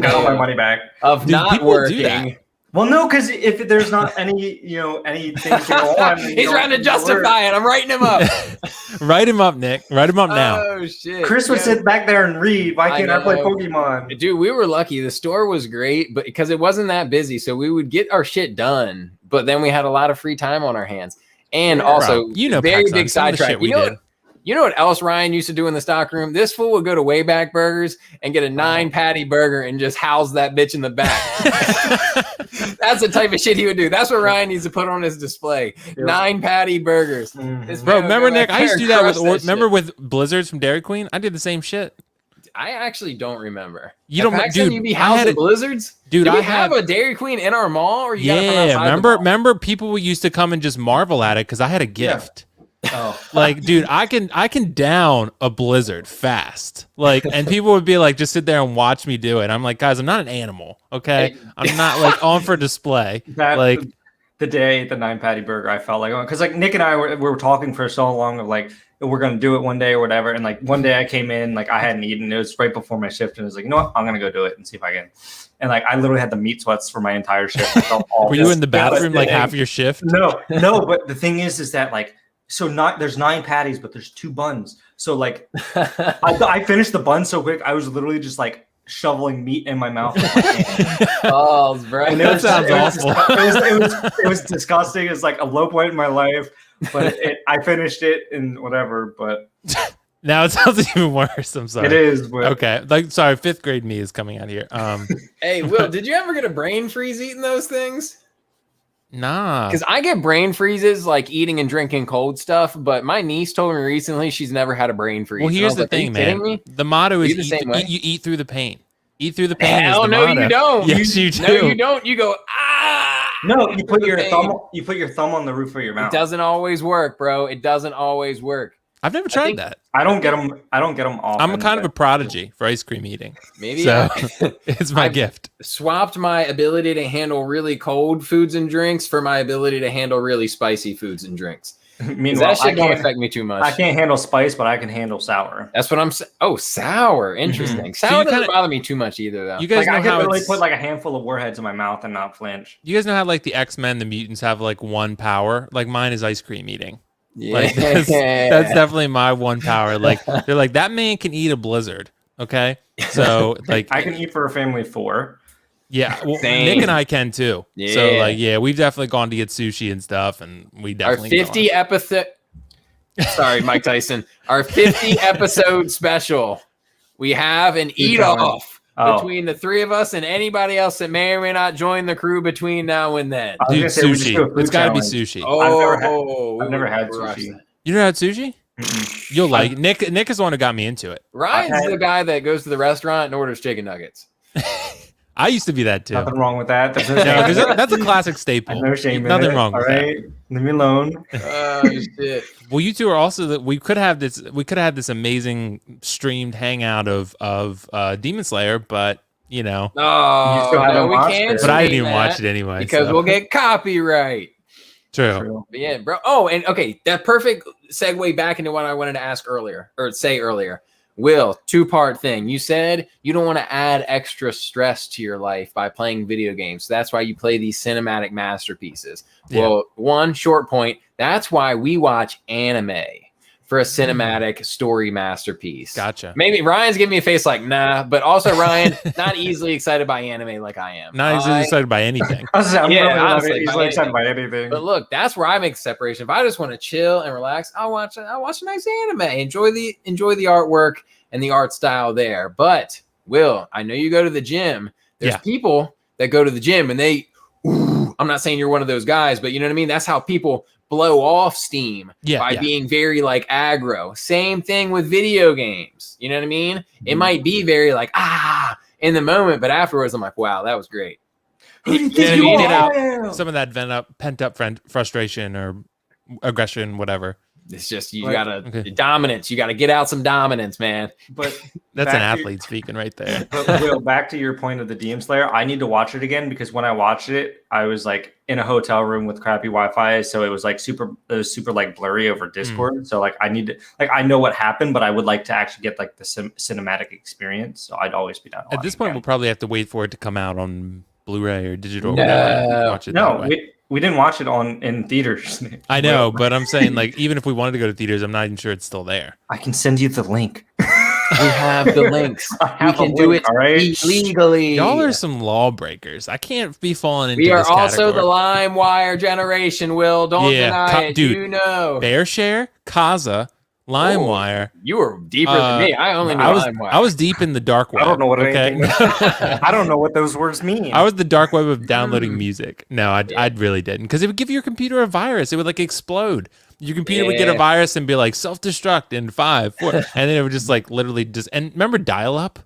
Got all my money back. Of not working. Well, no, because if there's not any things to go on. He's trying to justify it. I'm writing him up. Write him up, Nick. Write him up now. Oh, shit. Chris would sit back there and read. Why can't I play Pokemon? Dude, we were lucky. The store was great, but because it wasn't that busy, so we would get our shit done, but then we had a lot of free time on our hands. And also, very big sidetrack. You know what else Ryan used to do in the stock room? This fool would go to Wayback Burgers and get a 9-patty burger and just house that bitch in the back. That's the type of shit he would do. That's what Ryan needs to put on his display. 9-patty burgers. Bro, remember, Nick? I used to do that with Blizzards from Dairy Queen? I did the same shit. I actually don't remember. You don't, dude. You be housing Blizzards, dude. I have a Dairy Queen in our mall, or remember people used to come and just marvel at it because I had a gift. Oh, like, dude, I can down a Blizzard fast. Like, and people would be like, just sit there and watch me do it. I'm like, guys, I'm not an animal, okay? I'm not like on for display. The the day I ate the 9 patty burger, I felt like, because like Nick and I were talking for so long of like, we're going to do it one day or whatever. And like one day I came in, like I hadn't eaten. It was right before my shift. And I was like, you know what? I'm going to go do it and see if I can. And like, I literally had the meat sweats for my entire shift. I felt Were you in the bathroom like half your shift? No. But the thing is that like, there's 9 patties, but there's 2 buns. So like, I finished the bun so quick. I was literally just like shoveling meat in my mouth. With my hand. Oh, bro. That sounds awful. It was disgusting. It's like a low point in my life, but I finished it and whatever. But now it sounds even worse. I'm sorry. It is. But... Okay. Like, sorry. 5th grade me is coming out here. Hey, Will, did you ever get a brain freeze eating those things? Nah. Because I get brain freezes like eating and drinking cold stuff, but my niece told me recently she's never had a brain freeze. Well, here's the thing, man. The motto is you eat through the pain. Eat through the pain. Hell no, you don't. Yes, you do. No, you don't. You go, ah. No, you put your thumb. You put your thumb on the roof of your mouth. It doesn't always work, bro. It doesn't always work. I've never tried that. I don't get them. I don't get them often. I'm kind of a prodigy for ice cream eating. Maybe so it's my gift. Swapped my ability to handle really cold foods and drinks for my ability to handle really spicy foods and drinks. Meanwhile, that shit don't affect me too much. I can't handle spice, but I can handle sour. That's what I'm saying. Oh, sour. Interesting. Mm-hmm. Sour doesn't bother me too much either, though. You guys know I how can really put like a handful of warheads in my mouth and not flinch. You guys know how like the X-Men, the mutants have like one power? Like mine is ice cream eating. Yeah. Like that's definitely my one power. Like they're like, that man can eat a blizzard. Okay. So like I can eat for a family of 4. Yeah, well, Nick and I can too. Yeah. So like, yeah, we've definitely gone to get sushi and stuff, and we definitely our 50 episode. Sorry, Mike Tyson. Our 50 episode special. We have an eat off between the 3 of us and anybody else that may or may not join the crew between now and then. Dude, sushi. It's got to be sushi. Oh, I've never had sushi. You never had sushi? Mm-mm. You'll like Nick. Nick is the one who got me into it. Ryan's the guy that goes to the restaurant and orders chicken nuggets. I used to be that too. Nothing wrong with that. That's a classic staple. No shame. Nothing wrong with that. Leave me alone. Oh shit. Well, you two are also that we could have this. We could have had this amazing streamed hangout of Demon Slayer, but you know. Oh, no, we can't. But I didn't even watch it anyway because we'll get copyright. True. But yeah, bro. Oh, and okay, that perfect segue back into what I wanted to ask earlier or say earlier. Will, 2-part thing. You said you don't want to add extra stress to your life by playing video games. So that's why you play these cinematic masterpieces. Yeah. Well, one short point. That's why we watch anime for a cinematic story masterpiece. Gotcha. Maybe Ryan's giving me a face like, nah, but also Ryan, not easily excited by anime like I am. Not easily excited by anything. Honestly, easily excited by anything. But look, that's where I make a separation. If I just want to chill and relax, I'll watch a nice anime. Enjoy the artwork and the art style there. But Will, I know you go to the gym. There's people that go to the gym and I'm not saying you're one of those guys, but you know what I mean? That's how people blow off steam by being very like aggro. Same thing with video games. You know what I mean? Mm-hmm. It might be very like, in the moment, but afterwards I'm like, wow, that was great. You get out some of that pent up frustration or aggression, whatever. It's just dominance. You gotta get out some dominance, man. But that's an athlete speaking right there. But Will, back to your point of the Demon Slayer, I need to watch it again because when I watched it, I was like in a hotel room with crappy Wi-Fi, so it was super like blurry over Discord. So like I need to I know what happened, but I would like to actually get like the cinematic experience. So I'd always be down. At this point, we'll probably have to wait for it to come out on Blu-ray or digital. Watch it. We didn't watch it in theaters. I know, but I'm saying like even if we wanted to go to theaters, I'm not even sure it's still there. I can send you the link. We have the links. We can do it legally. Y'all are some lawbreakers. I can't be falling into. We are this also category. the LimeWire generation. Will, don't deny it. Dude, you know, BearShare, Kaza, LimeWire. You were deeper than me. I only knew LimeWire. I was deep in the dark web. I don't know what I don't know what those words mean. I was the dark web of downloading music. No, I really didn't, because it would give your computer a virus. It would like explode. Your computer would get a virus and be like self-destruct in 5, 4, and then it would just like literally just. And remember dial-up?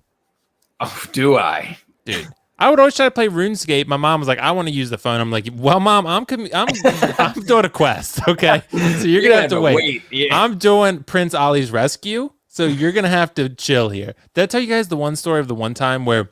Oh, do I, dude? I would always try to play RuneScape. My mom was like, "I want to use the phone." I'm like, "Well, Mom, I'm doing a quest, okay? So you're gonna have to wait. I'm doing Prince Ali's rescue, so you're gonna have to chill here." Did I tell you guys the one story of the one time where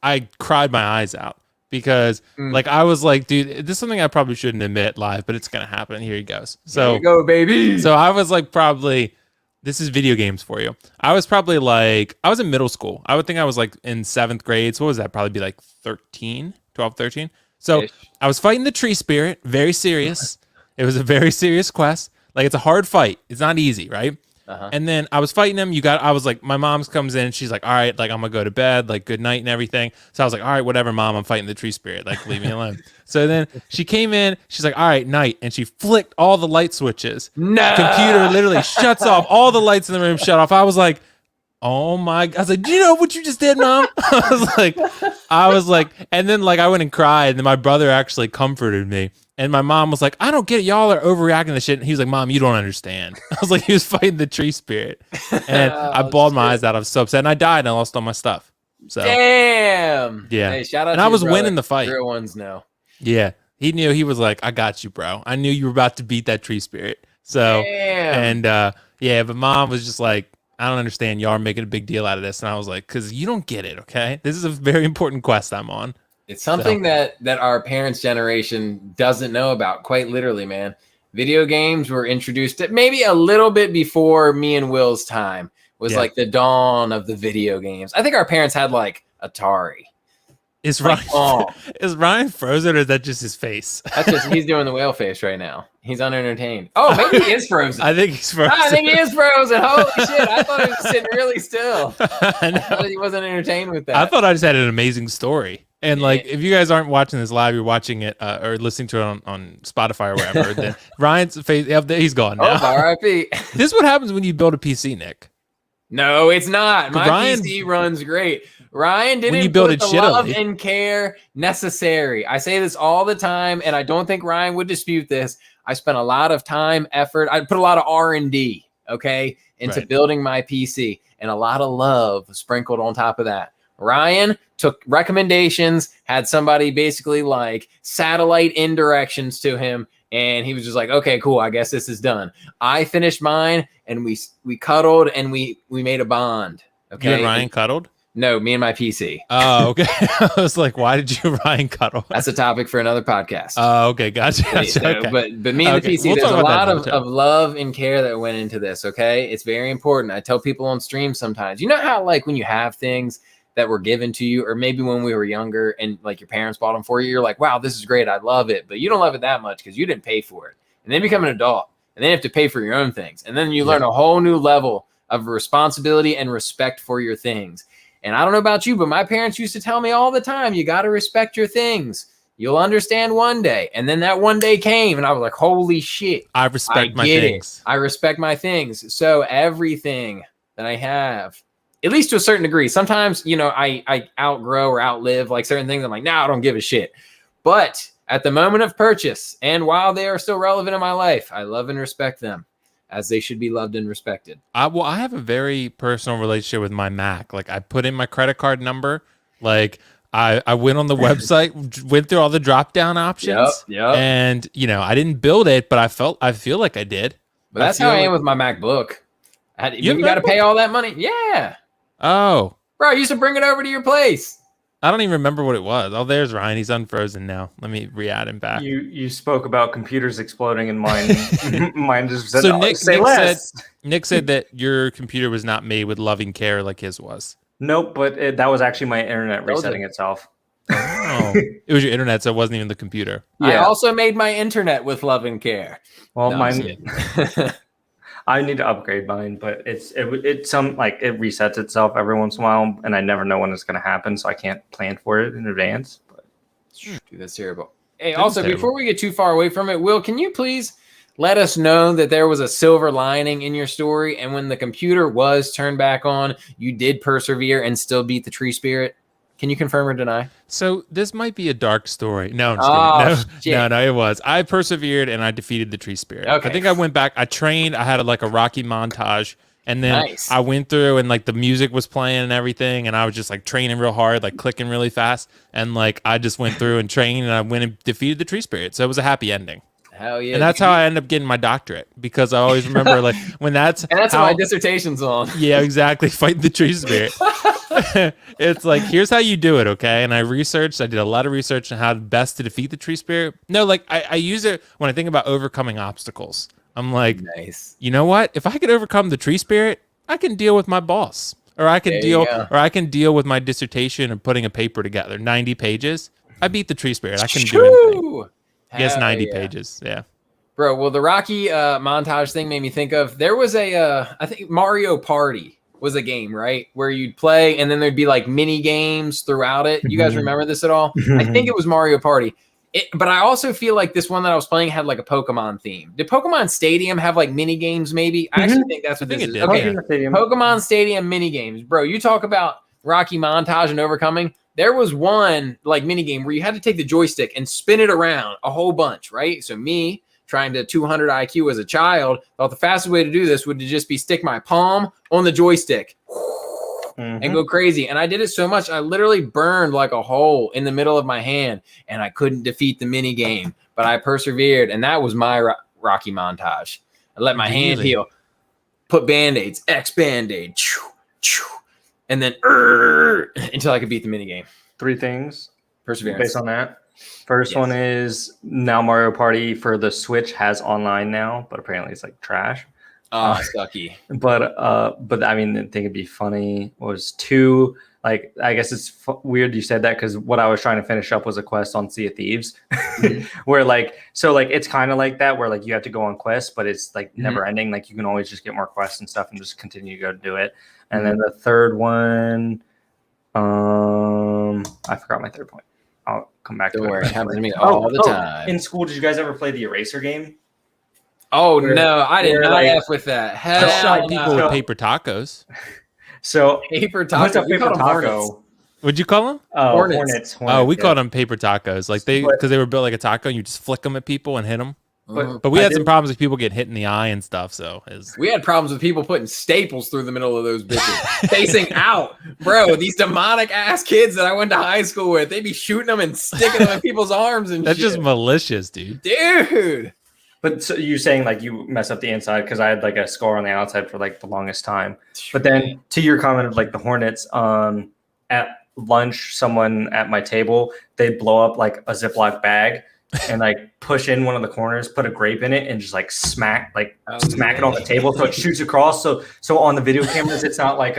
I cried my eyes out because like I was like, dude, this is something I probably shouldn't admit live, but it's gonna happen. Here he goes. So there you go, baby. So I was like, probably, this is video games for you. I was probably like, I was in middle school. I would think I was like in 7th grade. So what was that? Probably be like 12, 13. So Ish. I was fighting the tree spirit, very serious. It was a very serious quest. Like, it's a hard fight. It's not easy, right? And then I was fighting him. I was like, my mom's comes in. She's like, all right, like, I'm going to go to bed, like, good night and everything. So I was like, all right, whatever, mom, I'm fighting the tree spirit. Like, leave me alone. So then she came in. She's like, all right, night. And she flicked all the light switches. No. Computer literally shuts off. All the lights in the room shut off. I was like, oh my God. I was like, do you know what you just did, mom? I was like, and then like I went and cried. And then my brother actually comforted me. And my mom was like, I don't get it. Y'all are overreacting to shit. And he was like, Mom, you don't understand. I was like, he was fighting the tree spirit. And I bawled my eyes out. I was so upset. And I died and I lost all my stuff. So damn. Yeah. Hey, shout out and to I your was brother. winning the fight. Real ones know. Yeah. He knew. He was like, I got you, bro. I knew you were about to beat that tree spirit. So, damn. and yeah, but mom was just like, I don't understand. Y'all are making a big deal out of this. And I was like, because you don't get it, okay? This is a very important quest I'm on. It's something that our parents' generation doesn't know about, quite literally, man. Video games were introduced at maybe a little bit before me and Will's time. Was like the dawn of the video games. I think our parents had like Atari. Is Ryan frozen or is that just his face? That's just he's doing the whale face right now. He's unentertained. Oh, maybe he is frozen. I think he's frozen. I think he is frozen. Holy shit. I thought he was sitting really still. I thought he wasn't entertained with that. I thought I just had an amazing story. And like, if you guys aren't watching this live, you're watching it or listening to it on Spotify or wherever, then Ryan's face, he's gone now. Oh, R.I.P. This is what happens when you build a PC, Nick. No, it's not. My PC runs great. Ryan didn't put the love and care necessary. I say this all the time, and I don't think Ryan would dispute this. I spent a lot of time, effort. I put a lot of R&D, okay, into building my PC, and a lot of love sprinkled on top of that. Ryan took recommendations, had somebody basically like satellite in directions to him, and he was just like, okay, cool, I guess this is done. I finished mine, and we cuddled, and we made a bond. Okay, you and Ryan cuddled? No, me and my PC. Oh, okay. I was like, why did you Ryan cuddle? That's a topic for another podcast. Oh, okay, gotcha. Okay. But me and the PC, there's a lot of love and care that went into this, okay? It's very important. I tell people on stream sometimes, you know how like when you have things that were given to you, or maybe when we were younger and like your parents bought them for you, you're like, wow, this is great, I love it, but you don't love it that much because you didn't pay for it. And then become an adult, and then you have to pay for your own things. And then you learn a whole new level of responsibility and respect for your things. And I don't know about you, but my parents used to tell me all the time, you got to respect your things. You'll understand one day. And then that one day came, and I was like, holy shit. I respect my things. I respect my things. So everything that I have, at least to a certain degree, sometimes, you know, I outgrow or outlive like certain things. I'm like, I don't give a shit. But at the moment of purchase, and while they are still relevant in my life, I love and respect them as they should be loved and respected. I have a very personal relationship with my Mac. Like, I put in my credit card number. Like, I went on the website, went through all the drop-down options. Yep. And, you know, I didn't build it, but I feel like I did. But that's how I am with my MacBook. You got to pay all that money? Yeah. Oh. Bro, I used to bring it over to your place. I don't even remember what it was. Oh, there's Ryan. He's unfrozen now. Let me re-add him back. You spoke about computers exploding, and mine just said, so Nick said that your computer was not made with loving care like his was. Nope, but that was actually my internet resetting itself. Oh, it was your internet, so it wasn't even the computer. Yeah. I also made my internet with love and care. Well, mine. I need to upgrade mine, but it resets itself every once in a while, and I never know when it's going to happen, so I can't plan for it in advance. But dude, that's terrible. Hey, also, before we get too far away from it, Will, can you please let us know that there was a silver lining in your story, and when the computer was turned back on, you did persevere and still beat the tree spirit? Can you confirm or deny? So this might be a dark story. No, I'm just kidding. No, it was. I persevered and I defeated the tree spirit. Okay. I think I went back. I trained. I had like a Rocky montage. And then I went through and like the music was playing and everything. And I was just like training real hard, like clicking really fast. And like I just went through and trained and I went and defeated the tree spirit. So it was a happy ending. Hell yeah. And that's how I end up getting my doctorate, because I always remember like when that's and that's how my dissertation's on. Yeah, exactly. Fighting the tree spirit. It's like, here's how you do it, okay? And I did a lot of research on how best to defeat the tree spirit. No, like I use it when I think about overcoming obstacles. I'm like, nice. You know what? If I could overcome the tree spirit, I can deal with my boss. Or I can deal with my dissertation and putting a paper together. 90 pages. I beat the tree spirit. I can do anything. I guess 90 pages. Yeah. Bro, well, the Rocky montage thing made me think of, there was I think Mario Party was a game, right? Where you'd play and then there'd be like mini games throughout it. You guys remember this at all? I think it was Mario Party. But I also feel like this one that I was playing had like a Pokemon theme. Did Pokemon Stadium have like mini games maybe? I actually think that's what this is. Okay, Pokemon Stadium mini games. Bro, you talk about Rocky montage and overcoming. There was one like mini game where you had to take the joystick and spin it around a whole bunch, right? So me, trying to 200 IQ as a child, thought the fastest way to do this would to just be stick my palm on the joystick and go crazy. And I did it so much, I literally burned like a hole in the middle of my hand, and I couldn't defeat the mini game, but I persevered, and that was my Rocky montage. I let my hand heal, put Band-Aids, X Band-Aid, and then until I could beat the mini game. 3 things. Perseverance. Based on that. First one is now Mario Party for the Switch has online now, but apparently it's like trash. Oh, sucky. But I mean, the thing it'd be funny was 2. Like, I guess it's weird you said that, because what I was trying to finish up was a quest on Sea of Thieves, where like, so like it's kind of like that, where like you have to go on quests, but it's like never ending. Like you can always just get more quests and stuff and just continue to go do it. And then the third one, I forgot my third point. I'll come back to it. It happens to me all the time. In school, did you guys ever play the Eraser game? Oh, no, I did not F with that. I shot people with paper tacos. So paper tacos. What's a paper taco? What'd you call them? Hornets. Oh, we called them paper tacos. Like because they were built like a taco, and you just flick them at people and hit them. But we had some problems with people getting hit in the eye and stuff. So we had problems with people putting staples through the middle of those bitches, facing out. Bro, these demonic ass kids that I went to high school with, they'd be shooting them and sticking them in people's arms and that's shit. Just malicious, dude. But so you saying like you mess up the inside, because I had like a scar on the outside for like the longest time. But then to your comment of like the Hornets, at lunch, someone at my table, they'd blow up like a Ziploc bag and like push in one of the corners, put a grape in it, and just like smack it on the table so it shoots across. So on the video cameras, it's not like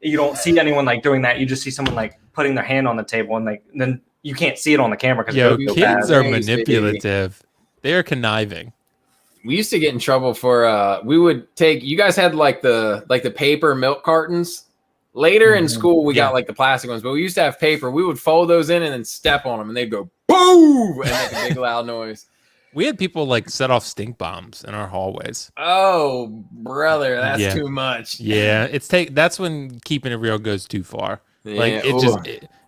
you don't see anyone like doing that. You just see someone like putting their hand on the table, and like then you can't see it on the camera because kids are manipulative. They are conniving. We used to get in trouble for we would take, you guys had like the paper milk cartons. Later in school we got like the plastic ones, but we used to have paper. We would fold those in and then step on them, and they'd go boom and make a big loud noise. We had people like set off stink bombs in our hallways. Oh, brother, that's too much. Yeah, that's when keeping it real goes too far. Yeah. Like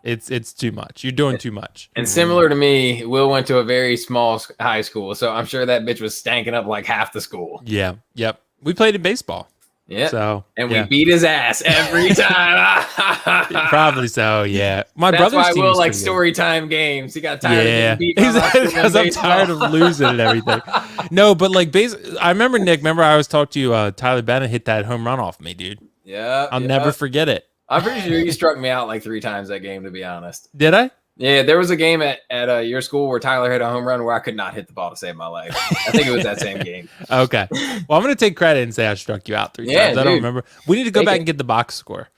it's too much. You're doing too much. And similar to me, Will went to a very small high school, so I'm sure that bitch was stanking up like half the school. Yeah. Yep. We played in baseball. Yeah. So we beat his ass every time. Probably so. Yeah. My That's brother's why team Will was like pretty story time games. He got tired of getting beat because I'm tired of losing and everything. No, but like I remember Nick. Remember I was talking to you. Tyler Bennett hit that home run off me, dude. Yeah. I'll never forget it. I'm pretty sure you struck me out like 3 times that game, to be honest. Did I? Yeah, there was a game at your school where Tyler hit a home run where I could not hit the ball to save my life. I think it was that same game. Okay. Well, I'm going to take credit and say I struck you out 3 times. I don't remember. We need to go back and get the box score.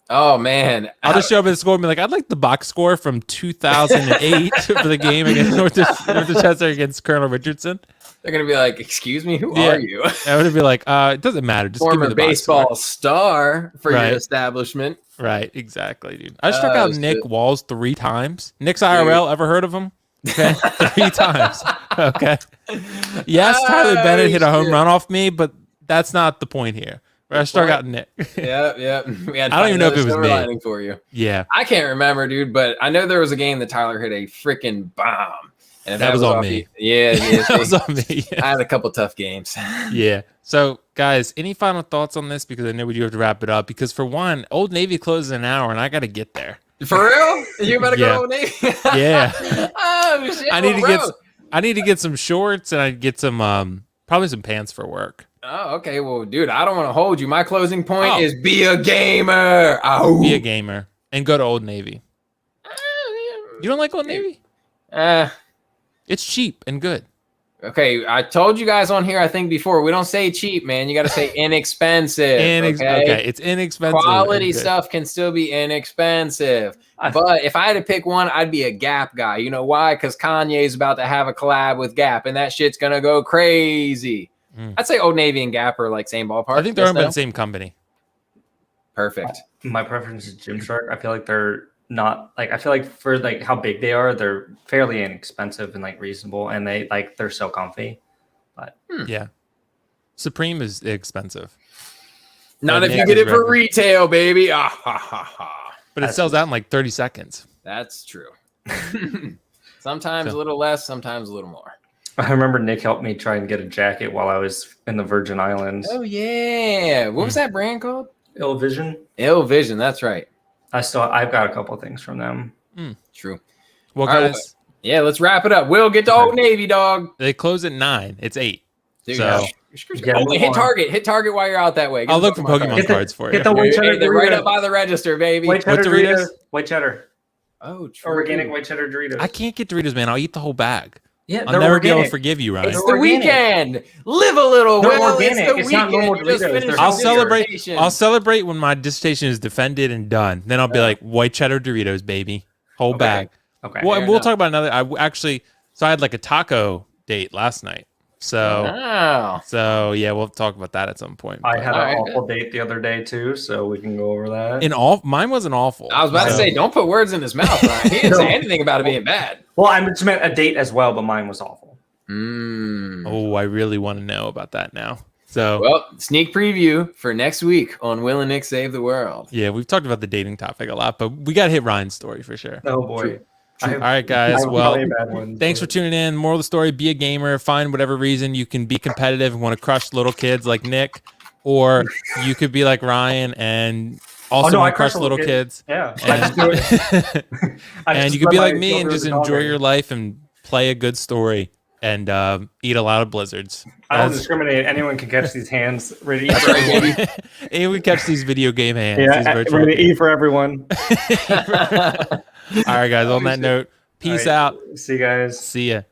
Oh, man. I'll just show up at the score and be like, I'd like the box score from 2008 for the game against North Chester against Colonel Richardson. They're going to be like, excuse me, who are you? I would be like, it doesn't matter. Just give me the baseball box star for your establishment. Right, exactly, dude. I struck out Nick Walls 3 times. Nick's IRL, ever heard of him? Okay, 3 times. Okay. Yes, Tyler Bennett hit a home run off me, but that's not the point here. I struck out Nick. Yeah. I don't even know if it was me. For you. Yeah. I can't remember, dude, but I know there was a game that Tyler hit a freaking bomb. And that was on me. Yeah, that was on me. I had a couple tough games. Yeah. So, guys, any final thoughts on this? Because I know we do have to wrap it up. Because for one, Old Navy closes in an hour, and I got to get there. For real? You about to go to Old Navy? Yeah. Oh shit! I need to I need to get some shorts and I'd get some probably some pants for work. Oh, okay. Well, dude, I don't want to hold you. My closing point is be a gamer. Oh. Be a gamer and go to Old Navy. You don't like Old Navy? It's cheap and good. Okay, I told you guys on here, I think before, we don't say cheap, man. You got to say inexpensive. Okay, it's inexpensive. Quality stuff can still be inexpensive. But if I had to pick one, I'd be a Gap guy. You know why? Because Kanye's about to have a collab with Gap, and that shit's going to go crazy. I'd say Old Navy and Gap are like same ballpark. I think they're owned by the same company. Perfect. My preference is Gymshark. I feel like they're not like I feel like for like how big they are, they're fairly inexpensive and like reasonable, and they're so comfy. But yeah, Supreme is expensive. Not if you get it for retail, baby. But it sells out in like 30 seconds. That's true. Sometimes a little less, sometimes a little more. I remember Nick helped me try and get a jacket while I was in the Virgin Islands. Oh yeah, what was that brand called? Ill Vision. Ill Vision, that's right. I've got a couple things from them. True. Well, guys, yeah, let's wrap it up. We'll get to Old Navy, dog. They close at 9. It's 8. Dude, so hit Target. Hit Target while you're out that way. I'll look for Pokemon cards for you. Get the white cheddar. They're right up by the register, baby. White cheddar Doritos. White cheddar. Oh, true. Organic white cheddar Doritos. I can't get Doritos, man. I'll eat the whole bag. Yeah, I'll never be able to forgive you, Ryan. It's the weekend. Live a little. They're well, organic. It's It's not normal Doritos. I'll celebrate when my dissertation is defended and done. Then I'll be like, white cheddar Doritos, baby, whole bag. Okay. Well, and we'll talk about another. So I had like a taco date last night. So yeah, we'll talk about that at some point. I had an awful date the other day too, so we can go over that. Mine wasn't awful. I was about to say, don't put words in his mouth, Ryan. He didn't say anything about it being bad. Well, I just meant a date as well, but mine was awful. Oh, I really want to know about that now. So, well, sneak preview for next week on Will and Nick Save the World. Yeah, we've talked about the dating topic a lot, but we got to hit Ryan's story for sure. Oh boy. All right, guys. Well, thanks for tuning in. Moral of the story: be a gamer. Find whatever reason you can be competitive and want to crush little kids like Nick, or you could be like Ryan and also want to crush little kids. Yeah, and you could be like me and just enjoy your life and play a good story and eat a lot of blizzards. I don't discriminate. Anyone can catch these hands. Ready to eat. Anyone can catch these video game hands. Yeah, ready to eat for everyone. All right, guys. On that note, peace out. See you guys. See ya.